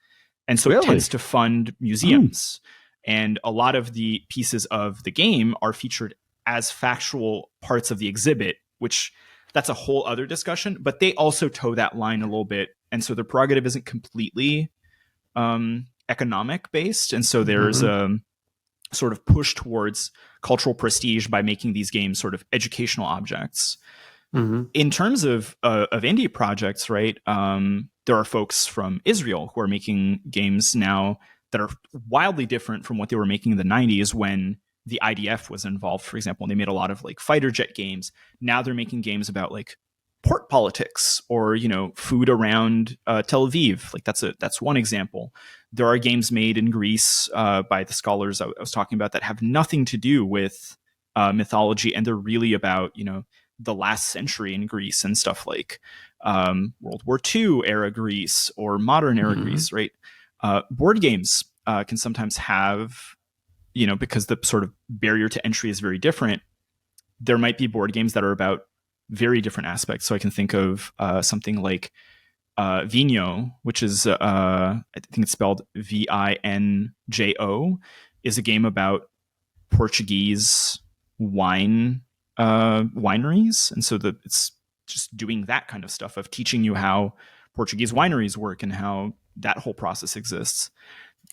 And so it tends to fund museums. And a lot of the pieces of the game are featured as factual parts of the exhibit, which that's a whole other discussion, but they also toe that line a little bit. And so the prerogative isn't completely economic based. And so there's a sort of push towards cultural prestige by making these games sort of educational objects. In terms of indie projects, right, there are folks from Israel who are making games now that are wildly different from what they were making in the 90s when the IDF was involved, for example, and they made a lot of like fighter jet games. Now they're making games about like port politics or, food around Tel Aviv. Like that's one example. There are games made in Greece by the scholars I was talking about that have nothing to do with mythology. And they're really about, the last century in Greece and stuff like World War II era Greece or modern era Greece, right? Board games can sometimes have, because the sort of barrier to entry is very different, there might be board games that are about very different aspects. So I can think of something like Vinho, which is, I think it's spelled Vinjo, is a game about Portuguese wineries. And so it's just doing that kind of stuff of teaching you how Portuguese wineries work and how that whole process exists.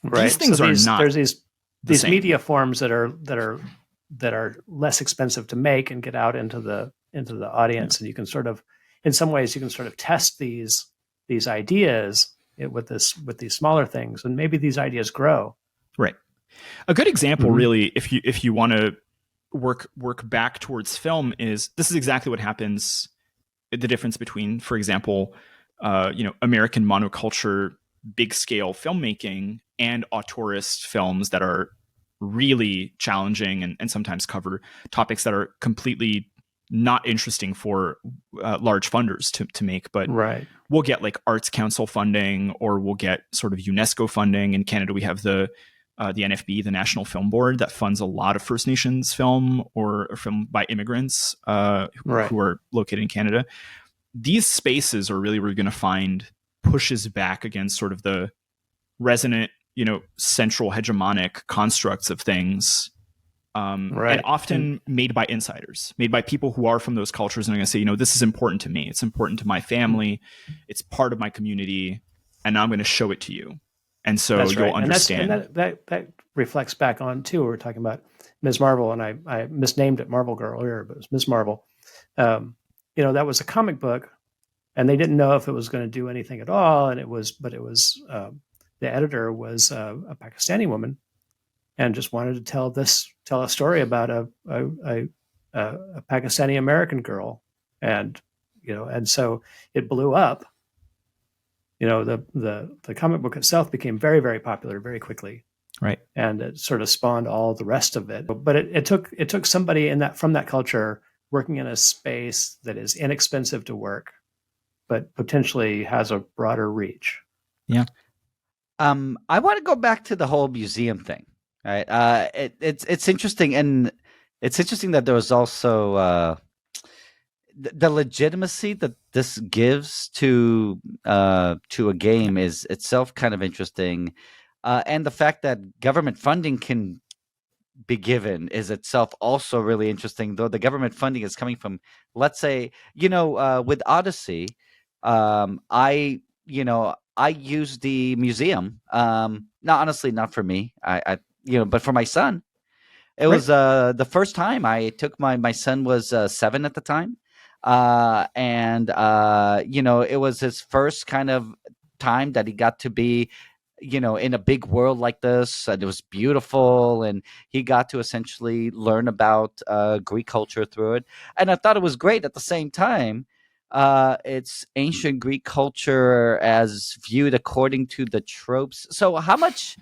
Right. These things are not. There's these media forms that are less expensive to make and get out into the audience, and you can sort of, in some ways, you can sort of test these ideas with these smaller things, and maybe these ideas grow. Right. A good example, really, if you want to work back towards film, is this is exactly what happens. The difference between, for example, American monoculture, big scale filmmaking and auteurist films that are really challenging and sometimes cover topics that are completely not interesting for large funders to make, but we'll get like Arts Council funding, or we'll get sort of UNESCO funding. In Canada, we have the NFB, the National Film Board, that funds a lot of First Nations film or film by immigrants who are located in Canada. These spaces are really where you're going to find pushes back against sort of the resonant, central hegemonic constructs of things. And often made by insiders, made by people who are from those cultures and are going to say, this is important to me. It's important to my family. It's part of my community. And now I'm going to show it to you. And so you'll understand. And that reflects back on, too, we're talking about Ms. Marvel, and I misnamed it Marvel Girl earlier, but it was Ms. Marvel. That was a comic book, and they didn't know if it was going to do anything at all. And the editor was a Pakistani woman, and just wanted to tell a story about a Pakistani American girl, and so it blew up. The comic book itself became very, very popular very quickly, right? And it sort of spawned all the rest of it. But it took somebody from that culture working in a space that is inexpensive to work, but potentially has a broader reach. Yeah. I want to go back to the whole museum thing. Right. It's interesting, and it's interesting that there was also the legitimacy that this gives to a game is itself kind of interesting, and the fact that government funding can be given is itself also really interesting. Though the government funding is coming from, let's say, with Odyssey, I use the museum. Not honestly, not for me. But for my son. It was the first time I took my son was 7 at the time, and it was his first kind of time that he got to be, in a big world like this, and it was beautiful, and he got to essentially learn about Greek culture through it, and I thought it was great. At the same time, it's ancient Greek culture as viewed according to the tropes. So how much,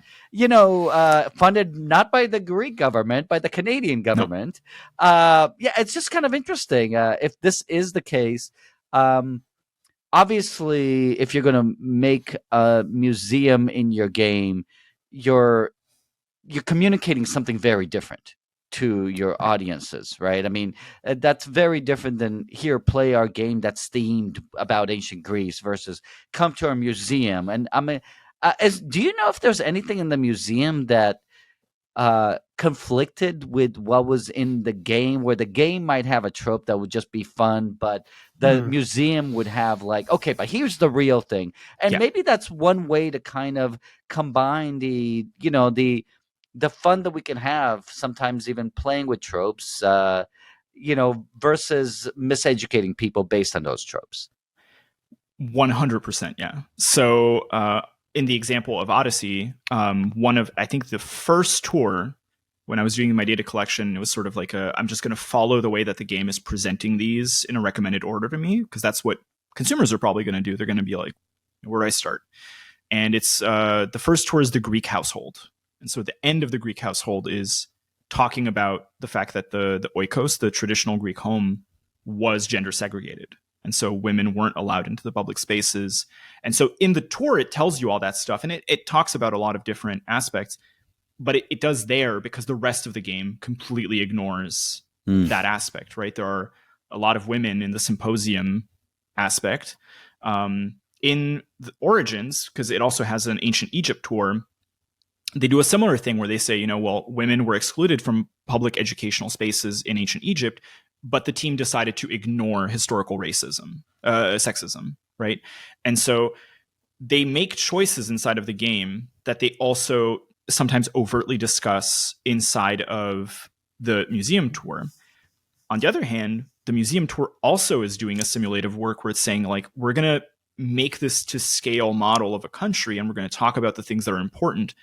funded not by the Greek government, by the Canadian government? Yeah, it's just kind of interesting. If this is the case, obviously, if you're going to make a museum in your game, you're communicating something very different to your audiences, right? I mean, that's very different than here, play our game that's themed about ancient Greece versus come to our museum. And I mean, do you know if there's anything in the museum that conflicted with what was in the game, where the game might have a trope that would just be fun, but the museum would have like, okay, but here's the real thing. And maybe that's one way to kind of combine the fun that we can have sometimes even playing with tropes, versus miseducating people based on those tropes. 100%. Yeah. So, in the example of Odyssey, I think the first tour when I was doing my data collection, it was sort of like I'm just going to follow the way that the game is presenting these in a recommended order to me, because that's what consumers are probably going to do. They're going to be like, where do I start? And it's the first tour is the Greek household. And so the end of the Greek household is talking about the fact that the oikos, the traditional Greek home, was gender segregated. And so women weren't allowed into the public spaces. And so in the tour, it tells you all that stuff. And it talks about a lot of different aspects. But it does there because the rest of the game completely ignores that aspect, right? There are a lot of women in the symposium aspect. In the Origins, because it also has an ancient Egypt tour, they do a similar thing where they say, women were excluded from public educational spaces in ancient Egypt, but the team decided to ignore historical sexism, right? And so they make choices inside of the game that they also sometimes overtly discuss inside of the museum tour. On the other hand, the museum tour also is doing a simulative work where it's saying, like, we're going to make this to scale model of a country, and we're going to talk about the things that are important,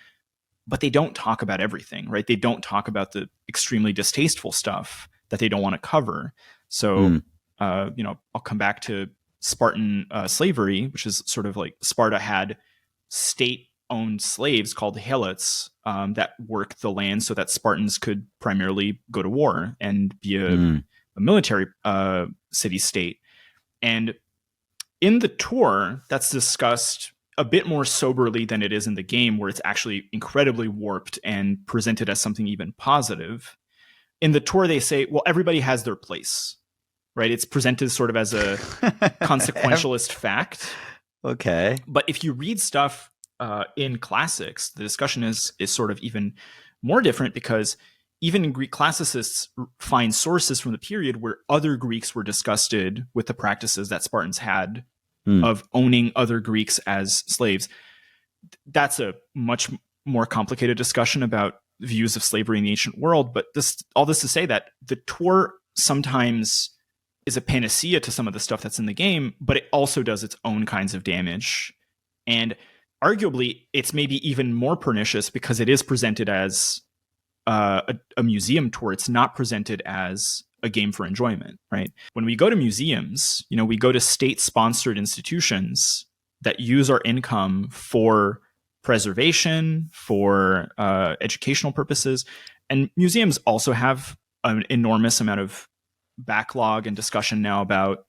but they don't talk about everything, right? They don't talk about the extremely distasteful stuff that they don't want to cover. So, I'll come back to Spartan slavery, which is sort of like Sparta had state-owned slaves called helots that worked the land so that Spartans could primarily go to war and be a military city-state. And in the tour, that's discussed a bit more soberly than it is in the game, where it's actually incredibly warped and presented as something even positive. In the tour, they say, well, everybody has their place, right? It's presented sort of as a consequentialist fact. Okay. But if you read stuff in classics, the discussion is sort of even more different, because even Greek classicists find sources from the period where other Greeks were disgusted with the practices that Spartans had of owning other Greeks as slaves. That's a much more complicated discussion about views of slavery in the ancient world. But all this to say that the tour sometimes is a panacea to some of the stuff that's in the game, but it also does its own kinds of damage. And arguably, it's maybe even more pernicious because it is presented as a museum tour. It's not presented as a game for enjoyment, right? When we go to museums, we go to state-sponsored institutions that use our income for preservation, for educational purposes. And museums also have an enormous amount of backlog and discussion now about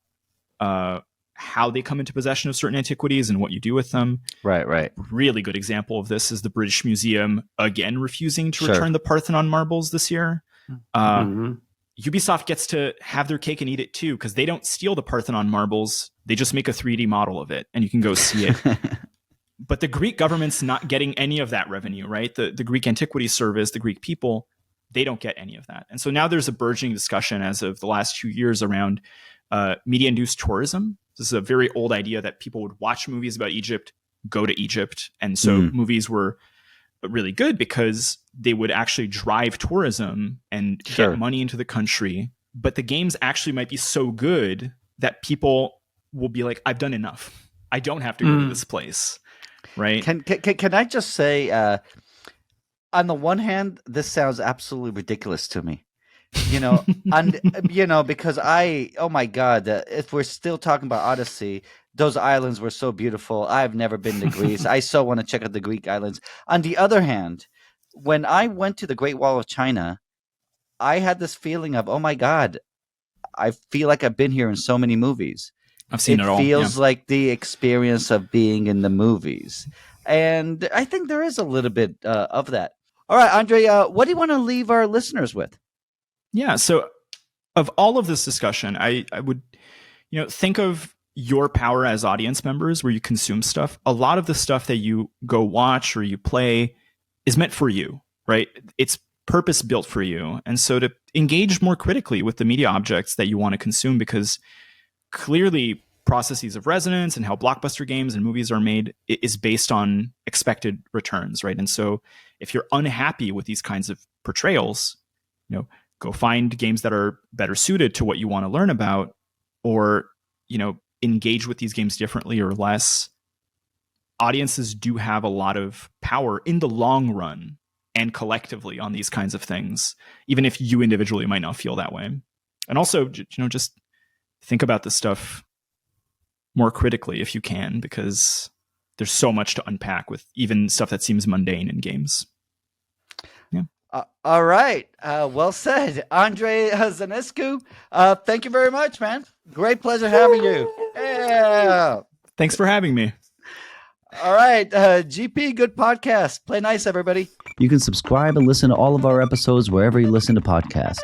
how they come into possession of certain antiquities and what you do with them. Right. Really good example of this is the British Museum again refusing to return the Parthenon marbles this year. Ubisoft gets to have their cake and eat it too, because they don't steal the Parthenon marbles. They just make a 3D model of it and you can go see it. But the Greek government's not getting any of that revenue, right? The Greek Antiquities Service, the Greek people, they don't get any of that. And so now there's a burgeoning discussion as of the last 2 years around media-induced tourism. This is a very old idea that people would watch movies about Egypt, go to Egypt. And so movies were really good because they would actually drive tourism and get money into the country. But the games actually might be so good that people will be like, I've done enough. I don't have to go to this place. Right. Can I just say, on the one hand, this sounds absolutely ridiculous to me. And because oh my God, if we're still talking about Odyssey, those islands were so beautiful. I've never been to Greece. I so want to check out the Greek islands. On the other hand, when I went to the Great Wall of China, I had this feeling of, oh my God, I feel like I've been here in so many movies. I've seen it all. It feels like the experience of being in the movies. And I think there is a little bit of that. All right, Andrei, what do you want to leave our listeners with? Yeah. So of all of this discussion, I would, think of your power as audience members where you consume stuff. A lot of the stuff that you go watch or you play is meant for you, right? It's purpose built for you. And so to engage more critically with the media objects that you want to consume, because clearly processes of resonance and how blockbuster games and movies are made is based on expected returns, right? And so if you're unhappy with these kinds of portrayals, go find games that are better suited to what you want to learn about, or, engage with these games differently or less. Audiences do have a lot of power in the long run and collectively on these kinds of things, even if you individually might not feel that way. And also, just think about this stuff more critically if you can, because there's so much to unpack with even stuff that seems mundane in games. Yeah. All right. Well said. Andrei Zanescu, thank you very much, man. Great pleasure having you. Yeah. Thanks for having me. All right. GP, good podcast. Play nice, everybody. You can subscribe and listen to all of our episodes wherever you listen to podcasts.